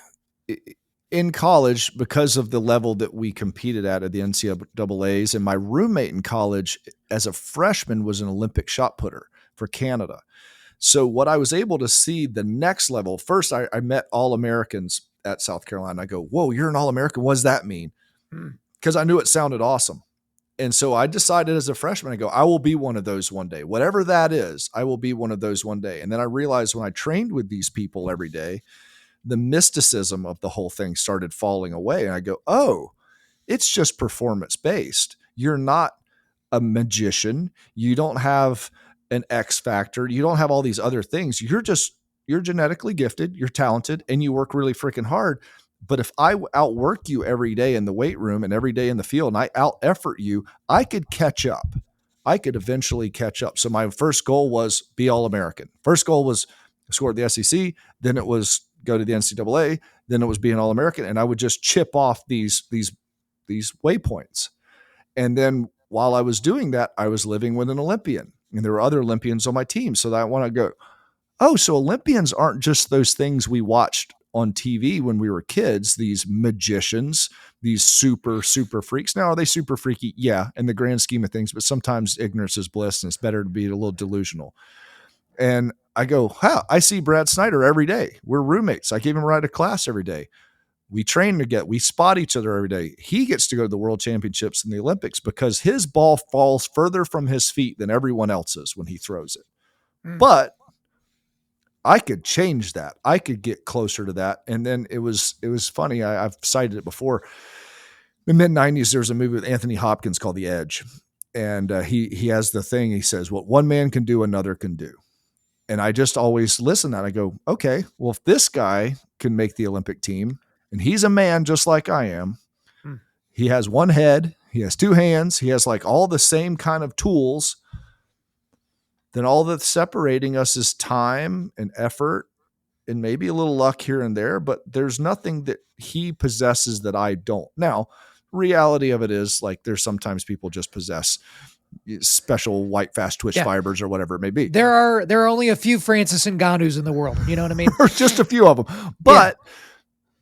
Speaker 2: in college because of the level that we competed at the NCAAs. And my roommate in college as a freshman was an Olympic shot putter for Canada. So what I was able to see the next level, first I met All-Americans at South Carolina. I go, whoa, you're an All-American. What does that mean? Because I knew it sounded awesome. And so I decided as a freshman, I go, I will be one of those one day. Whatever that is, I will be one of those one day. And then I realized when I trained with these people every day, the mysticism of the whole thing started falling away. And I go, oh, it's just performance based. You're not a magician. You don't have an X factor. You don't have all these other things. You're genetically gifted, you're talented, and you work really freaking hard. But if I outwork you every day in the weight room and every day in the field and I out effort you, I could catch up. I could eventually catch up. So my first goal was be All-American. First goal was score at the SEC. Then it was go to the NCAA. Then it was be an All-American. And I would just chip off these waypoints. And then while I was doing that, I was living with an Olympian and there were other Olympians on my team. So that I want to go, oh, so Olympians aren't just those things we watched on TV when we were kids, these magicians, these super, super freaks. Now, are they super freaky? Yeah, in the grand scheme of things, but sometimes ignorance is bliss and it's better to be a little delusional. And I go, wow, I see Brad Snyder every day. We're roommates. I gave him a ride to class every day. We train together. We spot each other every day. He gets to go to the world championships and the Olympics because his ball falls further from his feet than everyone else's when he throws it. But I could change that. I could get closer to that. And then it was funny. I've cited it before. In the mid-90s, there was a movie with Anthony Hopkins called The Edge. And he has the thing. He says, what one man can do, another can do. And I just always listen to that. I go, okay, well, if this guy can make the Olympic team and he's a man just like I am, he has one head, he has two hands, he has like all the same kind of tools, then all that's separating us is time and effort and maybe a little luck here and there, but there's nothing that he possesses that I don't. Now, reality of it is like there's sometimes people just possess special white fast twitch fibers or whatever it may be.
Speaker 1: There are only a few Francis Ngannous in the world. You know what I mean?
Speaker 2: There's just a few of them, but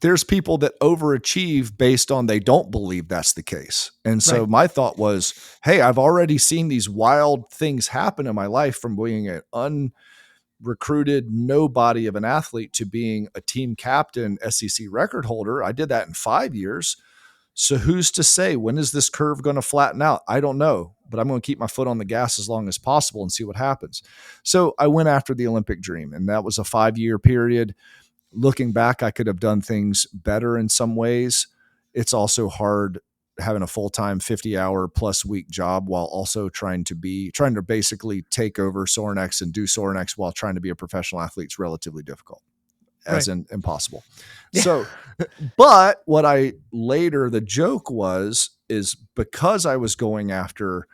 Speaker 2: there's people that overachieve based on they don't believe that's the case. And so my thought was, hey, I've already seen these wild things happen in my life from being an unrecruited nobody of an athlete to being a team captain, SEC record holder. I did that in 5 years. So who's to say, when is this curve going to flatten out? I don't know, but I'm going to keep my foot on the gas as long as possible and see what happens. So I went after the Olympic dream, and that was a 5-year period. Looking back, I could have done things better in some ways. It's also hard having a full-time 50-hour plus week job while also trying to basically take over Sorinex and do Sorinex while trying to be a professional athlete. Is relatively difficult, as
Speaker 1: Right.
Speaker 2: in impossible.
Speaker 1: Yeah.
Speaker 2: So, but what the joke is because I was going after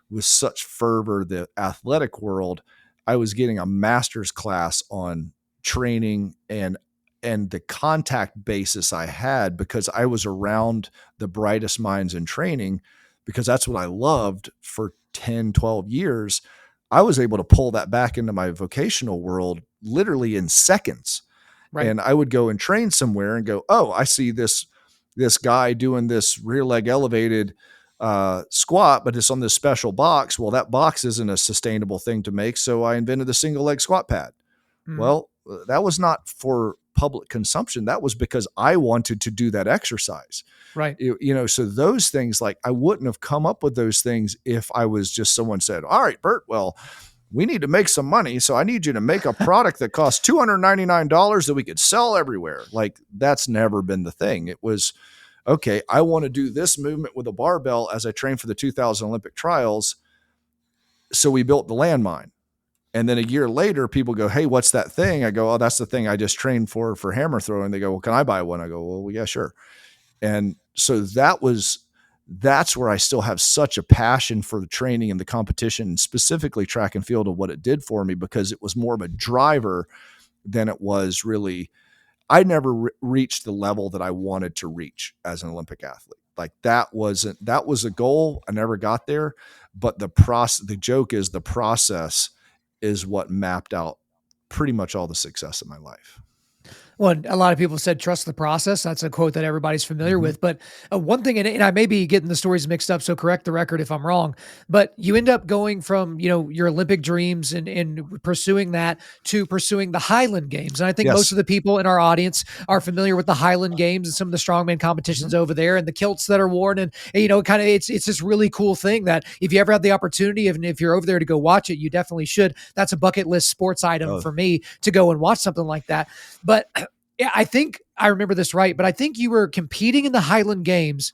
Speaker 2: with such fervor the athletic world, I was getting a master's class on training and the contact basis I had because I was around the brightest minds in training, because that's what I loved for 10, 12 years. I was able to pull that back into my vocational world literally in seconds.
Speaker 1: Right.
Speaker 2: And I would go and train somewhere and go, oh, I see this guy doing this rear leg elevated squat, but it's on this special box. Well, that box isn't a sustainable thing to make. So I invented the single leg squat pad.
Speaker 1: Mhm.
Speaker 2: Well, that was not for public consumption. That was because I wanted to do that exercise.
Speaker 1: Right.
Speaker 2: So those things, like, I wouldn't have come up with those things if I was just someone said, all right, Bert, well, we need to make some money. So I need you to make a product that costs $299 that we could sell everywhere. Like, that's never been the thing. It was, okay, I want to do this movement with a barbell as I train for the 2000 Olympic trials. So we built the landmine. And then a year later, people go, hey, what's that thing? I go, oh, that's the thing I just trained for hammer throwing. They go, well, can I buy one? I go, well, yeah, sure. And so that's where I still have such a passion for the training and the competition, and specifically track and field, of what it did for me, because it was more of a driver than it was really. I never reached the level that I wanted to reach as an Olympic athlete. Like, that was a goal. I never got there, but the joke is the process is what mapped out pretty much all the success of my life.
Speaker 1: Well, a lot of people said, trust the process. That's a quote that everybody's familiar
Speaker 2: Mm-hmm.
Speaker 1: with. But one thing, and I may be getting the stories mixed up, so correct the record if I'm wrong, but you end up going from, your Olympic dreams and pursuing that to pursuing the Highland Games. And I think most
Speaker 2: Yes.
Speaker 1: of the people in our audience are familiar with the Highland Games and some of the strongman competitions over there and the kilts that are worn. And kind of, it's this really cool thing that if you ever have the opportunity, if you're over there to go watch it, you definitely should. That's a bucket list sports item
Speaker 2: Oh.
Speaker 1: for me to go and watch something like that. But yeah, I think I remember this right, but I think you were competing in the Highland Games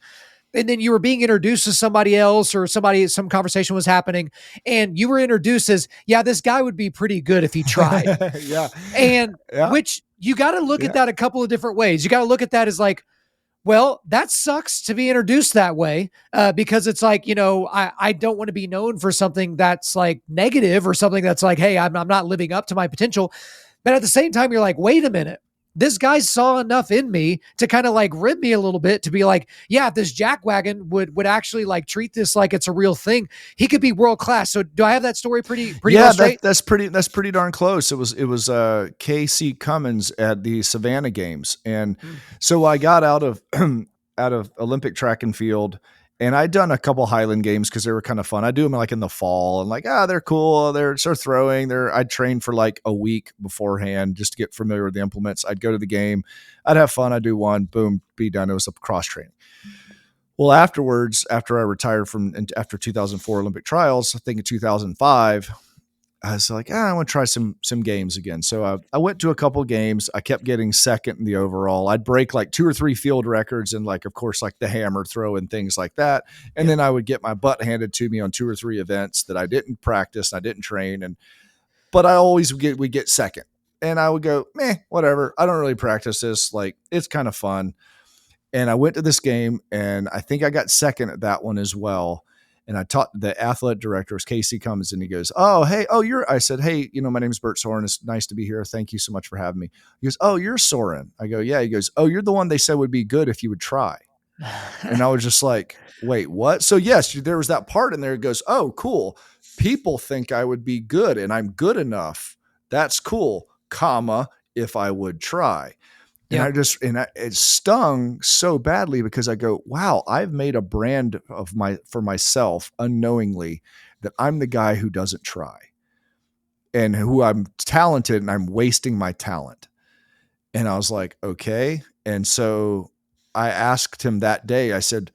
Speaker 1: and then you were being introduced to somebody else, or some conversation was happening and you were introduced as, yeah, this guy would be pretty good if he tried.
Speaker 2: Yeah.
Speaker 1: And
Speaker 2: Yeah.
Speaker 1: which you got to look
Speaker 2: Yeah.
Speaker 1: at that a couple of different ways. You got to look at that as like, well, that sucks to be introduced that way, because it's like, I don't want to be known for something that's like negative or something that's like, hey, I'm not living up to my potential. But at the same time, you're like, wait a minute. This guy saw enough in me to kind of like rib me a little bit, to be like, yeah, if this jackwagon would actually like treat this like it's a real thing, he could be world class. So do I have that story pretty well straight?
Speaker 2: That's pretty darn close. It was KC Cummins at the Savannah Games. And so I got out of out of Olympic track and field, and I'd done a couple Highland Games because they were kind of fun. I do them like in the fall, and like, they're cool. They're throwing. I'd train for like a week beforehand just to get familiar with the implements. I'd go to the game. I'd have fun. I'd do one, boom, be done. It was a cross training. Well, afterwards, after I retired after 2004 Olympic trials, I think in 2005, I was like, I want to try some games again. So I went to a couple of games. I kept getting second in the overall. I'd break like 2 or 3 field records and, like, of course, like the hammer throw and things like that. And then I would get my butt handed to me on 2 or 3 events that I didn't practice and I didn't train. But I always would get second. And I would go, whatever. I don't really practice this. Like, it's kind of fun. And I went to this game, and I think I got second at that one as well. And I taught the athletic director, was Casey Cummins, and he goes, oh, hey, I said, hey, my name is BERT SORIN. It's nice to be here. Thank you so much for having me. He goes, oh, you're Soren. I go, yeah. He goes, oh, you're the one they said would be good if you would try. And I was just like, wait, what? So yes, there was that part in there. It goes, oh, cool. People think I would be good and I'm good enough. That's cool, comma, if I would try. And it stung so badly, because I go, wow, I've made a brand for myself unknowingly, that I'm the guy who doesn't try and who I'm talented and I'm wasting my talent. And I was like, okay. And so I asked him that day, I said,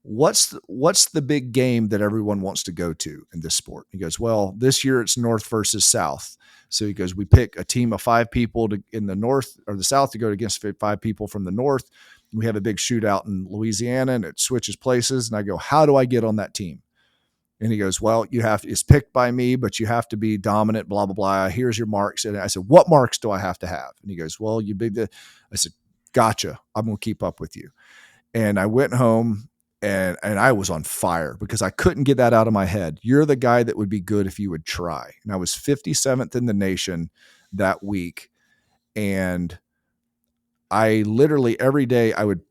Speaker 2: what's the big game that everyone wants to go to in this sport? He goes, well, this year it's North versus South. So he goes, we pick a team of 5 people in the North or the South to go against 5 people from the North. We have a big shootout in Louisiana and it switches places. And I go, how do I get on that team? And he goes, well, it's picked by me, but you have to be dominant, blah, blah, blah. Here's your marks. And I said, what marks do I have to have? And he goes, well, I said, gotcha. I'm going to keep up with you. And I went home and I was on fire because I couldn't get that out of my head. You're the guy that would be good if you would try. And I was 57th in the nation that week. And I literally every day I would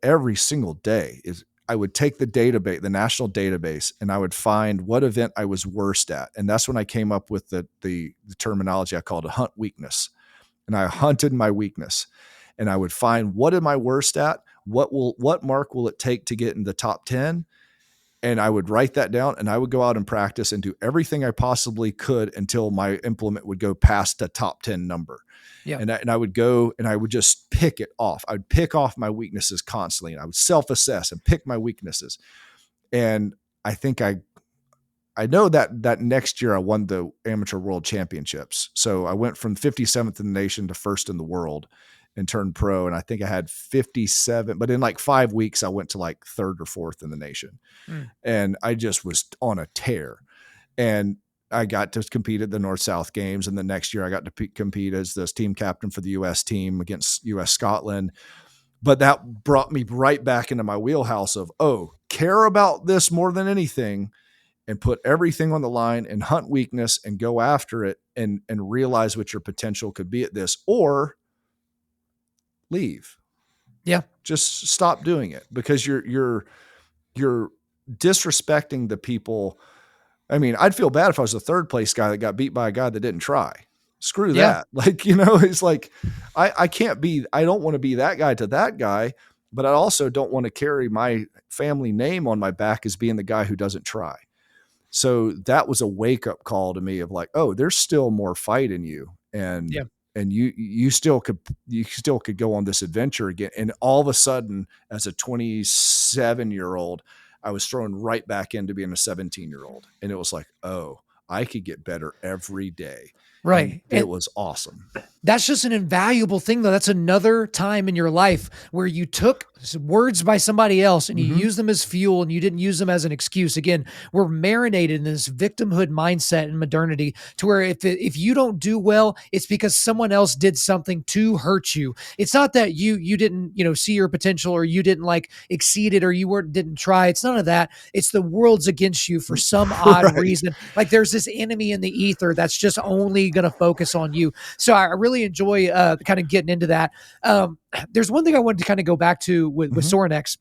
Speaker 2: every single day I would take the database, the national database, and I would find what event I was worst at. And that's when I came up with the terminology I called a hunt weakness. And I hunted my weakness. And I would find, what am I worst at? What mark will it take to get in the top 10? And I would write that down and I would go out and practice and do everything I possibly could until my implement would go past the top 10 number.
Speaker 1: Yeah.
Speaker 2: And I would go and I would just pick it off. I would pick off my weaknesses constantly and I would self-assess and pick my weaknesses. And I think I know that next year I won the amateur world championships. So I went from 57th in the nation to first in the world and turned pro. And I think I had 57, but in like 5 weeks, I went to like third or fourth in the nation. And I just was on a tear. And I got to compete at the North-South games. And the next year I got to compete as this team captain for the U.S. team against U.S. Scotland. But that brought me right back into my wheelhouse of, care about this more than anything and put everything on the line and hunt weakness and go after it and realize what your potential could be at this, or leave.
Speaker 1: Yeah.
Speaker 2: Just stop doing it because you're disrespecting the people. I mean, I'd feel bad if I was a third place guy that got beat by a guy that didn't try. Screw that. Like, it's like, I don't want to be that guy to that guy, but I also don't want to carry my family name on my back as being the guy who doesn't try. So that was a wake up call to me of like, there's still more fight in you. And you still could go on this adventure again. And all of a sudden, as a 27-year-old, I was thrown right back into being a 17-year-old. And it was like, I could get better every day.
Speaker 1: Right.
Speaker 2: And it was awesome.
Speaker 1: That's just an invaluable thing, though. That's another time in your life where you took words by somebody else and you used them as fuel and you didn't use them as an excuse. Again, we're marinated in this victimhood mindset in modernity to where if you don't do well, it's because someone else did something to hurt you. It's not that you didn't, see your potential or you didn't exceed it or you didn't try. It's none of that. It's the world's against you for some odd reason. Like there's this enemy in the ether that's just only going to focus on you. So I really enjoy kind of getting into that. There's one thing I wanted to kind of go back to with Sorinex.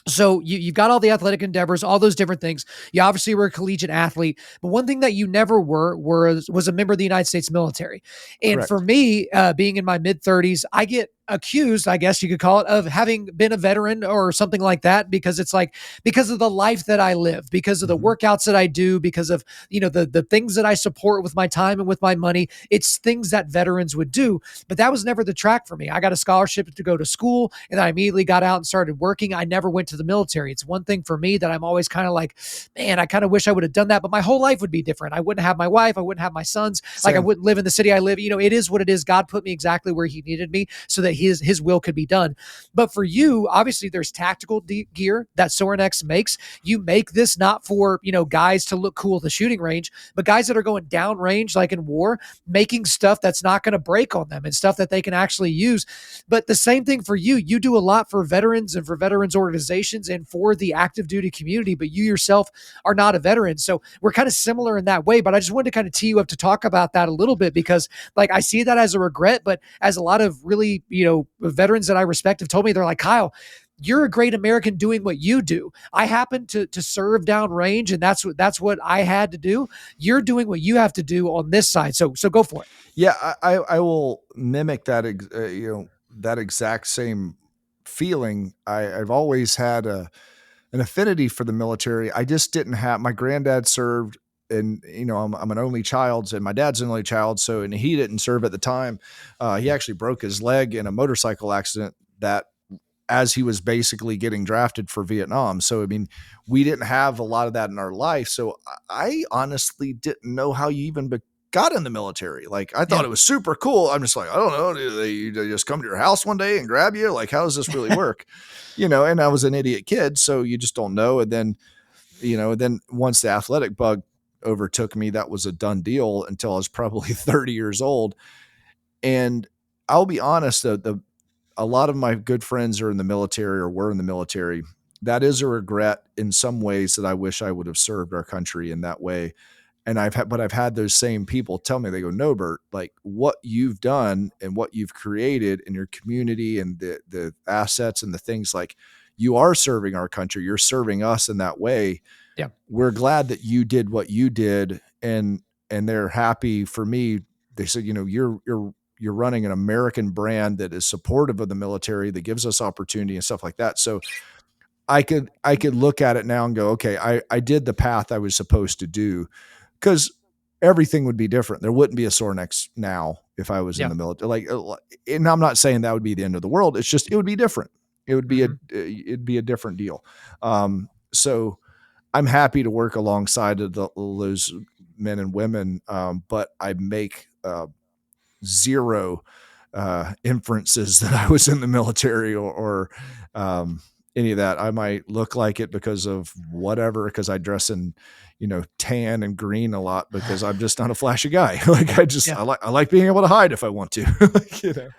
Speaker 1: So you've got all the athletic endeavors, all those different things. You obviously were a collegiate athlete, but one thing that you never was a member of the United States military. And
Speaker 2: Correct.
Speaker 1: For me, being in my mid 30s, I get accused, I guess you could call it, of having been a veteran or something like that, because it's like, because of the life that I live, because of the workouts that I do, because of, the things that I support with my time and with my money. It's things that veterans would do, but that was never the track for me. I got a scholarship to go to school and I immediately got out and started working. I never went to the military. It's one thing for me that I'm always kind of like, man, I kind of wish I would have done that, but my whole life would be different. I wouldn't have my wife. I wouldn't have my sons.
Speaker 2: Same.
Speaker 1: Like I wouldn't live in the city I live. It is what it is. God put me exactly where he needed me so that his will could be done. But for you, obviously there's tactical gear that Sorinex makes. You make this not for, guys to look cool at the shooting range, but guys that are going down range, like in war, making stuff that's not going to break on them and stuff that they can actually use. But the same thing for you. You do a lot for veterans and for veterans organizations and for the active duty community, but you yourself are not a veteran. So we're kind of similar in that way, but I just wanted to kind of tee you up to talk about that a little bit, because I see that as a regret, but as a lot of really, veterans that I respect have told me, they're like, Kyle, you're a great American doing what you do. I happen to serve down range, and that's what I had to do. You're doing what you have to do on this side. So go for it.
Speaker 2: Yeah, I will mimic that, that exact same feeling. I've always had an affinity for the military. I just didn't have, my granddad served, and I'm an only child, and my dad's an only child. So, and he didn't serve at the time. He actually broke his leg in a motorcycle accident that as he was basically getting drafted for Vietnam. So, I mean, we didn't have a lot of that in our life. So I honestly didn't know how you even got in the military. Like, I thought
Speaker 1: Yeah.
Speaker 2: it was super cool. I'm just like, I don't know. Do they just come to your house one day and grab you? Like, how does this really work? And I was an idiot kid. So you just don't know. And then, then once the athletic bug overtook me, that was a done deal until I was probably 30 years old. And I'll be honest, a lot of my good friends are in the military or were in the military. That is a regret in some ways, that I wish I would have served our country in that way. And I've had those same people tell me, they go, no, Bert, like what you've done and what you've created in your community and the assets and the things, like, you are serving our country. You're serving us in that way.
Speaker 1: Yeah.
Speaker 2: We're glad that you did what you did. And they're happy for me. They said, you're running an American brand that is supportive of the military, that gives us opportunity and stuff like that. So I could look at it now and go, okay, I did the path I was supposed to do, because everything would be different. There wouldn't be a Sorinex now if I was in
Speaker 1: Yeah.
Speaker 2: the military. And I'm not saying that would be the end of the world. It's just, it would be different. It would be
Speaker 1: Mm-hmm.
Speaker 2: it'd be a different deal. So I'm happy to work alongside of those men and women. But I make, zero inferences that I was in the military or any of that. I might look like it because of whatever, because I dress in, tan and green a lot, because I'm just not a flashy guy. Like,
Speaker 1: Yeah.
Speaker 2: I like being able to hide if I want to.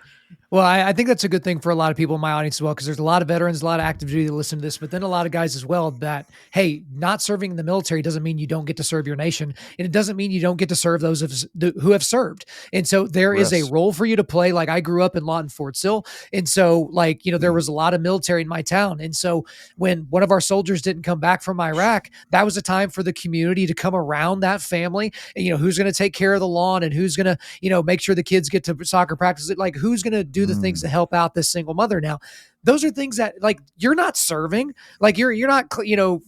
Speaker 1: Well, I think that's a good thing for a lot of people in my audience as well, because there's a lot of veterans, a lot of active duty that listen to this, but then a lot of guys as well that, hey, not serving in the military doesn't mean you don't get to serve your nation. And it doesn't mean you don't get to serve those who have served. And so there is a
Speaker 2: Yes.
Speaker 1: role for you to play. Like, I grew up in Lawton, Fort Sill. And so, like, there was a lot of military in my town. And so when one of our soldiers didn't come back from Iraq, that was a time for the community to come around that family. And, who's going to take care of the lawn, and who's going to, make sure the kids get to soccer practice. Like, who's going to do the things to help out this single mother. Now, those are things that, like, you're not serving, like you're not,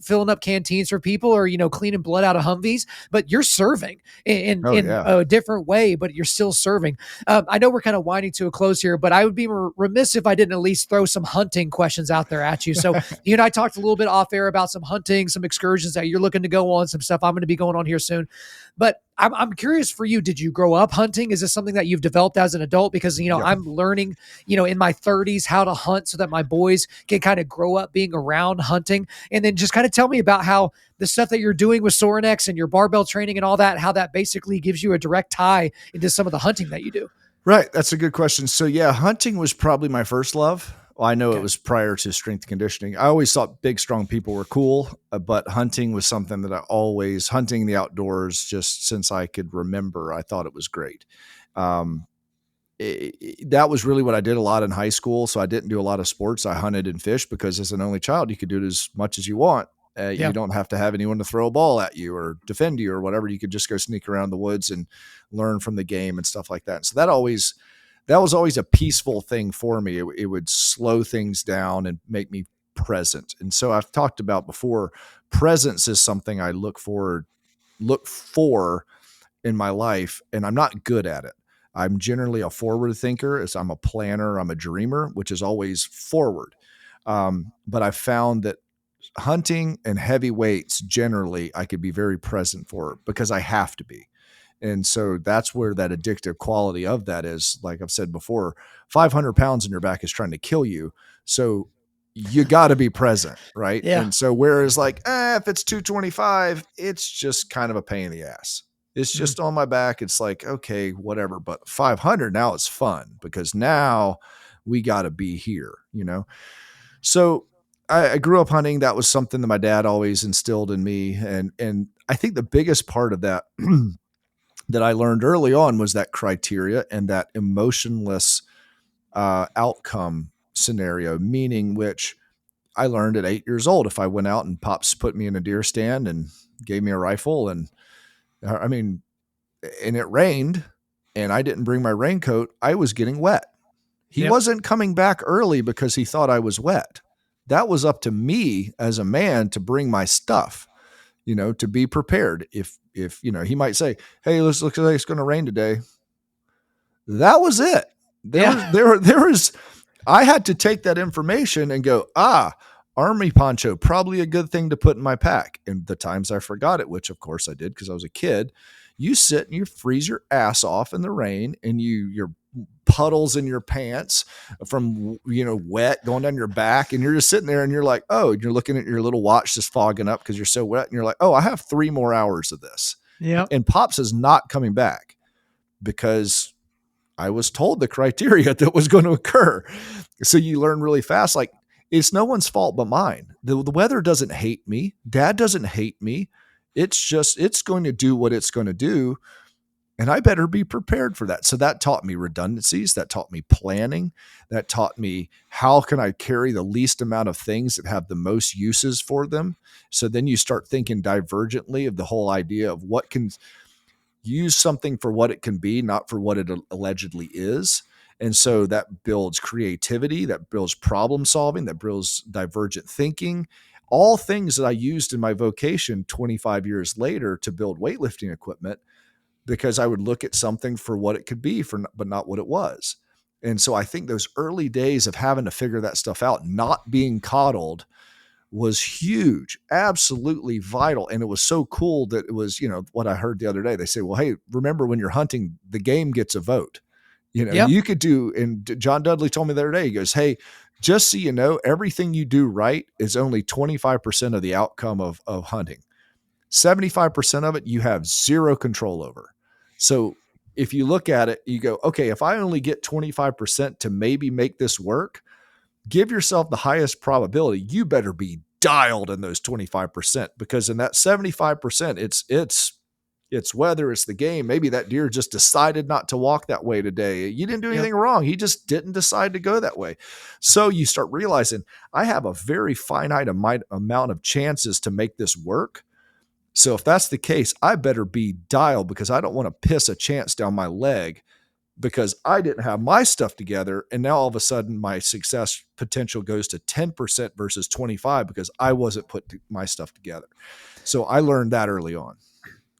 Speaker 1: filling up canteens for people, or, cleaning blood out of Humvees, but you're serving in,
Speaker 2: Oh,
Speaker 1: in
Speaker 2: yeah.
Speaker 1: a different way, but you're still serving. I know we're kind of winding to a close here, but I would be remiss if I didn't at least throw some hunting questions out there at you. So you and I talked a little bit off air about some hunting, some excursions that you're looking to go on, some stuff I'm going to be going on here soon. But I'm curious for you, did you grow up hunting? Is this something that you've developed as an adult? Because,
Speaker 2: Yeah.
Speaker 1: I'm learning, in my 30s, how to hunt so that my boys can kind of grow up being around hunting. And then just kind of tell me about how the stuff that you're doing with Sorinex and your barbell training and all that, how that basically gives you a direct tie into some of the hunting that you do.
Speaker 2: Right. That's a good question. So yeah, hunting was probably my first love. Well, I know
Speaker 1: Okay.
Speaker 2: it was prior to strength conditioning. I always thought big, strong people were cool, but hunting was something that hunting the outdoors, just since I could remember, I thought it was great. That was really what I did a lot in high school. So I didn't do a lot of sports. I hunted and fished, because as an only child, you could do it as much as you want.
Speaker 1: Yeah.
Speaker 2: You don't have to have anyone to throw a ball at you or defend you or whatever. You could just go sneak around the woods and learn from the game and stuff like that. So that was always a peaceful thing for me. It would slow things down and make me present. And so I've talked about before, presence is something I look for in my life, and I'm not good at it. I'm generally a forward thinker, as I'm a planner, I'm a dreamer, which is always forward. But I found that hunting and heavy weights, generally, I could be very present for, because I have to be. And so that's where that addictive quality of that is. Like I've said before, 500 pounds in your back is trying to kill you. So you got to be present, right?
Speaker 1: Yeah.
Speaker 2: And so whereas like, if it's 225, it's just kind of a pain in the ass. It's just on my back. It's like, okay, whatever. But 500, now it's fun, because now we got to be here, So I grew up hunting. That was something that my dad always instilled in me. And I think the biggest part of that that I learned early on was that criteria and that emotionless outcome scenario, meaning which I learned at 8 years old. If I went out and pops put me in a deer stand and gave me a rifle, and and it rained and I didn't bring my raincoat, I was getting wet. He
Speaker 1: Yep.
Speaker 2: wasn't coming back early because he thought I was wet. That was up to me as a man to bring my stuff, to be prepared. If he might say, "Hey, looks like it's going to rain today." That was it. There was I had to take that information and go, army poncho, probably a good thing to put in my pack. And the times I forgot it, which of course I did because I was a kid, you sit and you freeze your ass off in the rain and your puddles in your pants from, wet going down your back. And you're just sitting there and you're like, oh, and you're looking at your little watch just fogging up because you're so wet. And you're like, oh, I have 3 more hours of this.
Speaker 1: Yep.
Speaker 2: And Pops is not coming back because I was told the criteria that was going to occur. So you learn really fast. Like, it's no one's fault but mine. The weather doesn't hate me. Dad doesn't hate me. It's going to do what it's going to do. And I better be prepared for that. So that taught me redundancies. That taught me planning. That taught me how can I carry the least amount of things that have the most uses for them. So then you start thinking divergently of the whole idea of what can use something for what it can be, not for what it allegedly is. And so that builds creativity, that builds problem solving, that builds divergent thinking, all things that I used in my vocation 25 years later to build weightlifting equipment, because I would look at something for what it could be, but not what it was. And so I think those early days of having to figure that stuff out, not being coddled, was huge, absolutely vital. And it was so cool that it was, what I heard the other day, they say, well, hey, remember when you're hunting, the game gets a vote.
Speaker 1: Yep.
Speaker 2: You could do, and John Dudley told me the other day, he goes, hey, just so you know, everything you do right is only 25% of the outcome of hunting. 75% of it, you have zero control over. So if you look at it, you go, okay, if I only get 25% to maybe make this work, give yourself the highest probability. You better be dialed in those 25%, because in that 75%, it's weather, it's the game. Maybe that deer just decided not to walk that way today. You didn't do anything wrong. He just didn't decide to go that way. So you start realizing I have a very finite amount of chances to make this work. So if that's the case, I better be dialed, because I don't want to piss a chance down my leg because I didn't have my stuff together. And now all of a sudden my success potential goes to 10% versus 25 because I wasn't put my stuff together. So I learned that early on.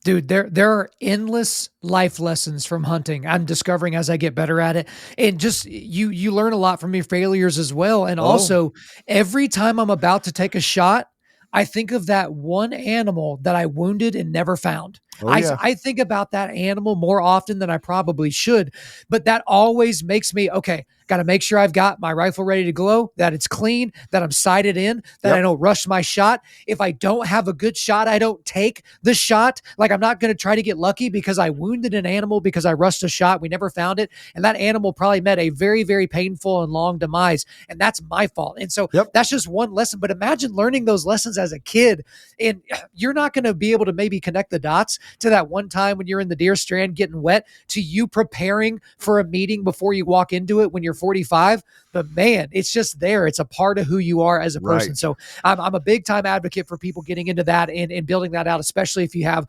Speaker 1: Dude, there are endless life lessons from hunting. I'm discovering as I get better at it. And just you learn a lot from your failures as well. And also, every time I'm about to take a shot, I think of that one animal that I wounded and never found. I think about that animal more often than I probably should, but that always makes me, okay, got to make sure I've got my rifle ready to go, that it's clean, that I'm sighted in, that I don't rush my shot. If I don't have a good shot, I don't take the shot. Like, I'm not going to try to get lucky because I wounded an animal because I rushed a shot. We never found it. And that animal probably met a very, very painful and long demise. And that's my fault. And so that's just one lesson. But imagine learning those lessons as a kid, and you're not going to be able to maybe connect the dots to that one time when you're in the deer stand getting wet, to you preparing for a meeting before you walk into it when you're 45. But man, it's just there. It's a part of who you are as a person. Right. So I'm a big time advocate for people getting into that and building that out, especially if you have,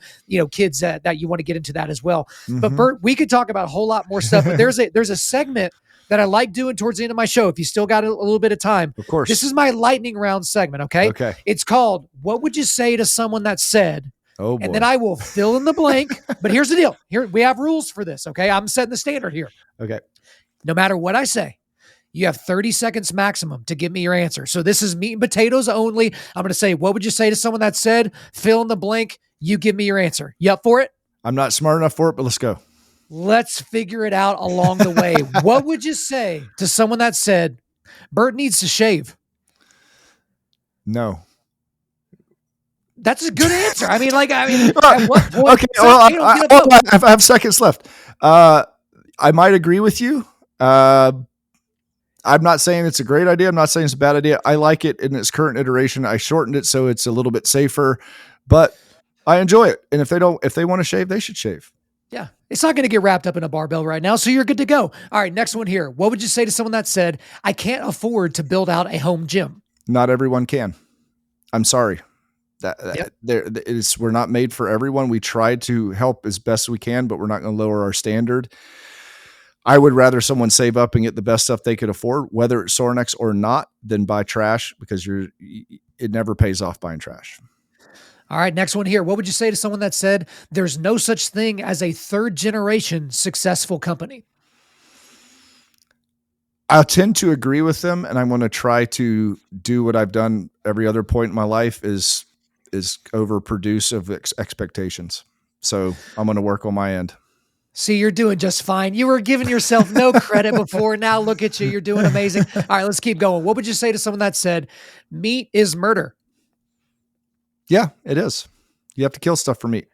Speaker 1: kids that you want to get into that as well. Mm-hmm. But Bert, we could talk about a whole lot more stuff, but there's a segment that I like doing towards the end of my show. If you still got a little bit of time,
Speaker 2: of course,
Speaker 1: this is my lightning round segment. Okay. It's called, what would you say to someone that said,
Speaker 2: oh boy.
Speaker 1: And then I will fill in the blank. But here's the deal. Here we have rules for this. Okay. I'm setting the standard here.
Speaker 2: Okay.
Speaker 1: No matter what I say, you have 30 seconds maximum to give me your answer. So this is meat and potatoes only. I'm going to say, what would you say to someone that said, fill in the blank? You give me your answer. You up for it?
Speaker 2: I'm not smart enough for it, but let's go.
Speaker 1: Let's figure it out along the way. What would you say to someone that said, Bert needs to shave?
Speaker 2: No.
Speaker 1: That's a good answer. At what point?
Speaker 2: Okay. Well, I have seconds left. I might agree with you. I'm not saying it's a great idea. I'm not saying it's a bad idea. I like it in its current iteration. I shortened it so it's a little bit safer, but I enjoy it. And if they want to shave, they should shave.
Speaker 1: Yeah. It's not going to get wrapped up in a barbell right now. So you're good to go. All right. Next one here. What would you say to someone that said, I can't afford to build out a home gym?
Speaker 2: Not everyone can. I'm sorry. We're not made for everyone. We try to help as best we can, but we're not going to lower our standard. I would rather someone save up and get the best stuff they could afford, whether it's Sorinex or not, than buy trash, because it never pays off buying trash.
Speaker 1: All right, next one here. What would you say to someone that said there's no such thing as a third generation successful company?
Speaker 2: I tend to agree with them, and I'm going to try to do what I've done every other point in my life is overproduce of expectations. So I'm going to work on my end.
Speaker 1: See, you're doing just fine. You were giving yourself no credit before. Now look at you. You're doing amazing. All right, let's keep going. What would you say to someone that said, meat is murder?
Speaker 2: Yeah, it is. You have to kill stuff for meat.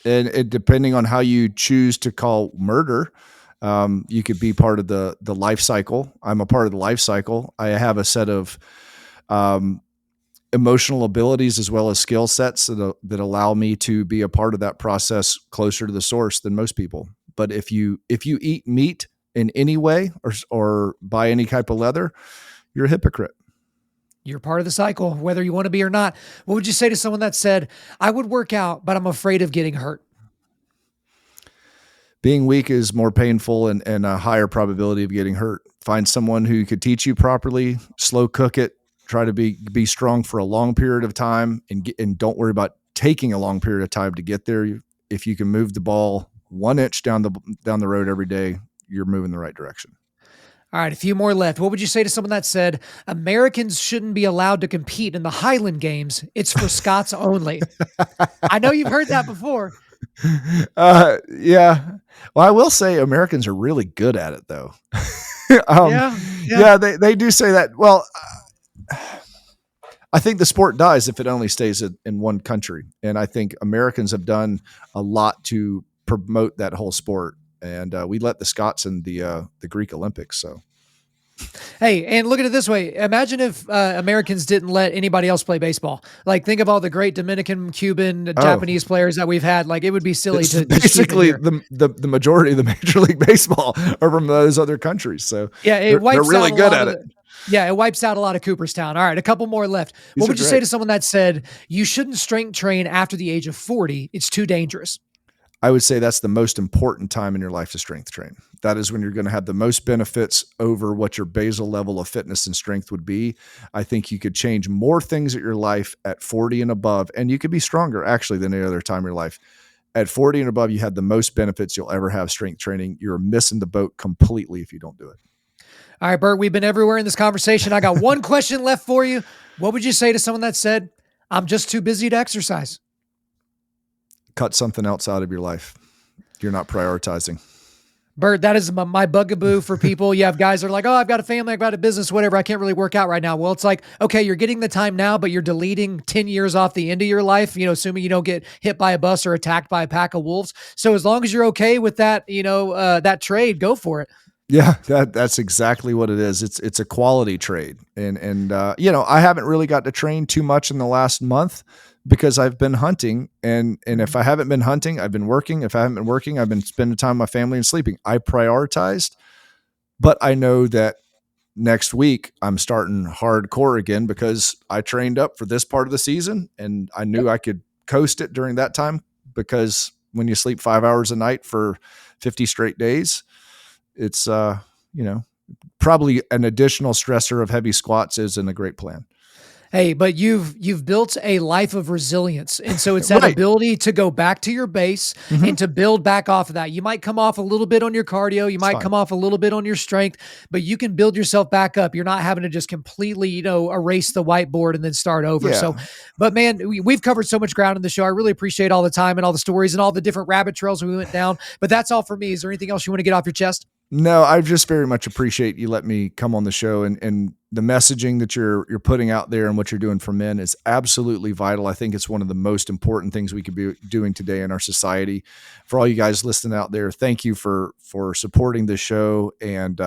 Speaker 2: And it, depending on how you choose to call murder, you could be part of the life cycle. I'm a part of the life cycle. I have a set of emotional abilities as well as skill sets that allow me to be a part of that process closer to the source than most people. But if you eat meat in any way or buy any type of leather, you're a hypocrite.
Speaker 1: You're part of the cycle, whether you want to be or not. What would you say to someone that said, I would work out, but I'm afraid of getting hurt?
Speaker 2: Being weak is more painful and a higher probability of getting hurt. Find someone who could teach you properly, slow cook it, try to be strong for a long period of time, and don't worry about taking a long period of time to get there. If you can move the ball 1 inch down the road every day, you're moving the right direction.
Speaker 1: All right, a few more left. What would you say to someone that said, Americans shouldn't be allowed to compete in the Highland Games? It's for Scots only. I know you've heard that before.
Speaker 2: Yeah. Well, I will say Americans are really good at it, though.
Speaker 1: Yeah.
Speaker 2: They do say that. Well, I think the sport dies if it only stays in one country. And I think Americans have done a lot to promote that whole sport. And we let the Scots in the Greek Olympics. So,
Speaker 1: hey, and look at it this way. Imagine if Americans didn't let anybody else play baseball. Like, think of all the great Dominican, Cuban, Japanese players that we've had. Like, it would be silly to
Speaker 2: basically the majority of the Major League Baseball are from those other countries. So
Speaker 1: yeah,
Speaker 2: they're really good at it.
Speaker 1: Yeah, it wipes out a lot of Cooperstown. All right, a couple more left. What would you say to someone that said, you shouldn't strength train after the age of 40? It's too dangerous.
Speaker 2: I would say that's the most important time in your life to strength train. That is when you're going to have the most benefits over what your basal level of fitness and strength would be. I think you could change more things at your life at 40 and above, and you could be stronger actually than any other time in your life. At 40 and above, you had the most benefits you'll ever have strength training. You're missing the boat completely if you don't do it.
Speaker 1: All right, Bert, we've been everywhere in this conversation. I got one question left for you. What would you say to someone that said, I'm just too busy to exercise?
Speaker 2: Cut something else out of your life. You're not prioritizing.
Speaker 1: Bert, that is my bugaboo for people. You have guys that are like, oh, I've got a family, I've got a business, whatever. I can't really work out right now. Well, it's like, okay, you're getting the time now, but you're deleting 10 years off the end of your life, assuming you don't get hit by a bus or attacked by a pack of wolves. So as long as you're okay with that, that trade, go for it.
Speaker 2: Yeah, that's exactly what it is. It's a quality trade. And I haven't really got to train too much in the last month because I've been hunting. And if I haven't been hunting, I've been working. If I haven't been working, I've been spending time with my family and sleeping. I prioritized, but I know that next week I'm starting hardcore again because I trained up for this part of the season and I knew I could coast it during that time because when you sleep 5 hours a night for 50 straight days, it's, probably an additional stressor of heavy squats isn't a great plan.
Speaker 1: Hey, but you've built a life of resilience. And so it's that right. ability to go back to your base and to build back off of that. You might come off a little bit on your cardio. You might come off a little bit on your strength, but you can build yourself back up. You're not having to just completely, erase the whiteboard and then start over. Yeah. So, but man, we've covered so much ground in the show. I really appreciate all the time and all the stories and all the different rabbit trails we went down, but that's all for me. Is there anything else you want to get off your chest?
Speaker 2: No, I just very much appreciate you letting me come on the show and the messaging that you're putting out there and what you're doing for men is absolutely vital. I think it's one of the most important things we could be doing today in our society. For all you guys listening out there, thank you for supporting the show and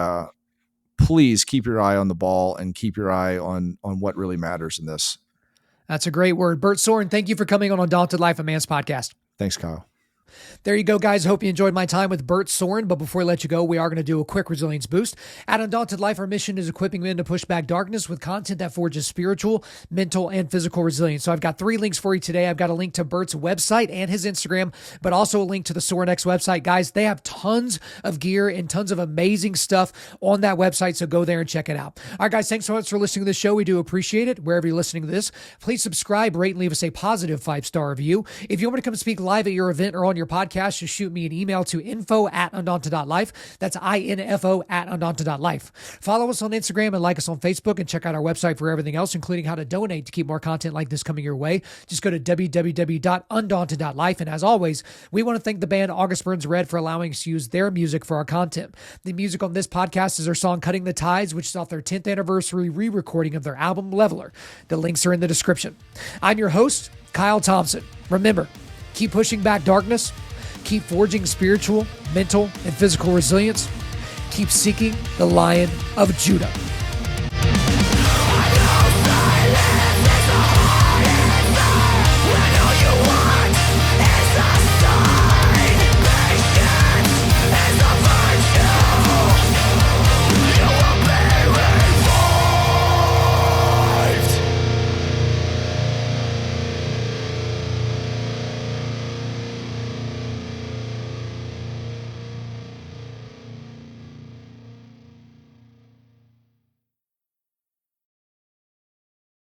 Speaker 2: please keep your eye on the ball and keep your eye on what really matters in this.
Speaker 1: That's a great word. BERT Sorin, thank you for coming on Undaunted.Life, a Man's Podcast.
Speaker 2: Thanks, Kyle.
Speaker 1: There you go, guys. I hope you enjoyed my time with BERT Sorin. But before I let you go, we are going to do a quick resilience boost. At Undaunted.Life, our mission is equipping men to push back darkness with content that forges spiritual, mental, and physical resilience. So I've got 3 links for you today. I've got a link to BERT's website and his Instagram, but also a link to the Sorinex website. Guys, they have tons of gear and tons of amazing stuff on that website, so go there and check it out. All right, guys, thanks so much for listening to this show. We do appreciate it. Wherever you're listening to this, please subscribe, rate, and leave us a positive 5-star review. If you want me to come speak live at your event or on your your podcast, just shoot me an email to info@Undaunted.Life. That's info@Undaunted.Life. Follow us on Instagram and like us on Facebook, and check out our website for everything else, including how to donate to keep more content like this coming your way. Just go to www.Undaunted.Life. And as always, we want to thank the band August Burns Red for allowing us to use their music for our content. The music on this podcast is their song Cutting the Tides, which is off their 10th anniversary re-recording of their album Leveler. The links are in the description. I'm your host, Kyle Thompson. Remember, keep pushing back darkness, keep forging spiritual, mental, and physical resilience, keep seeking the Lion of Judah.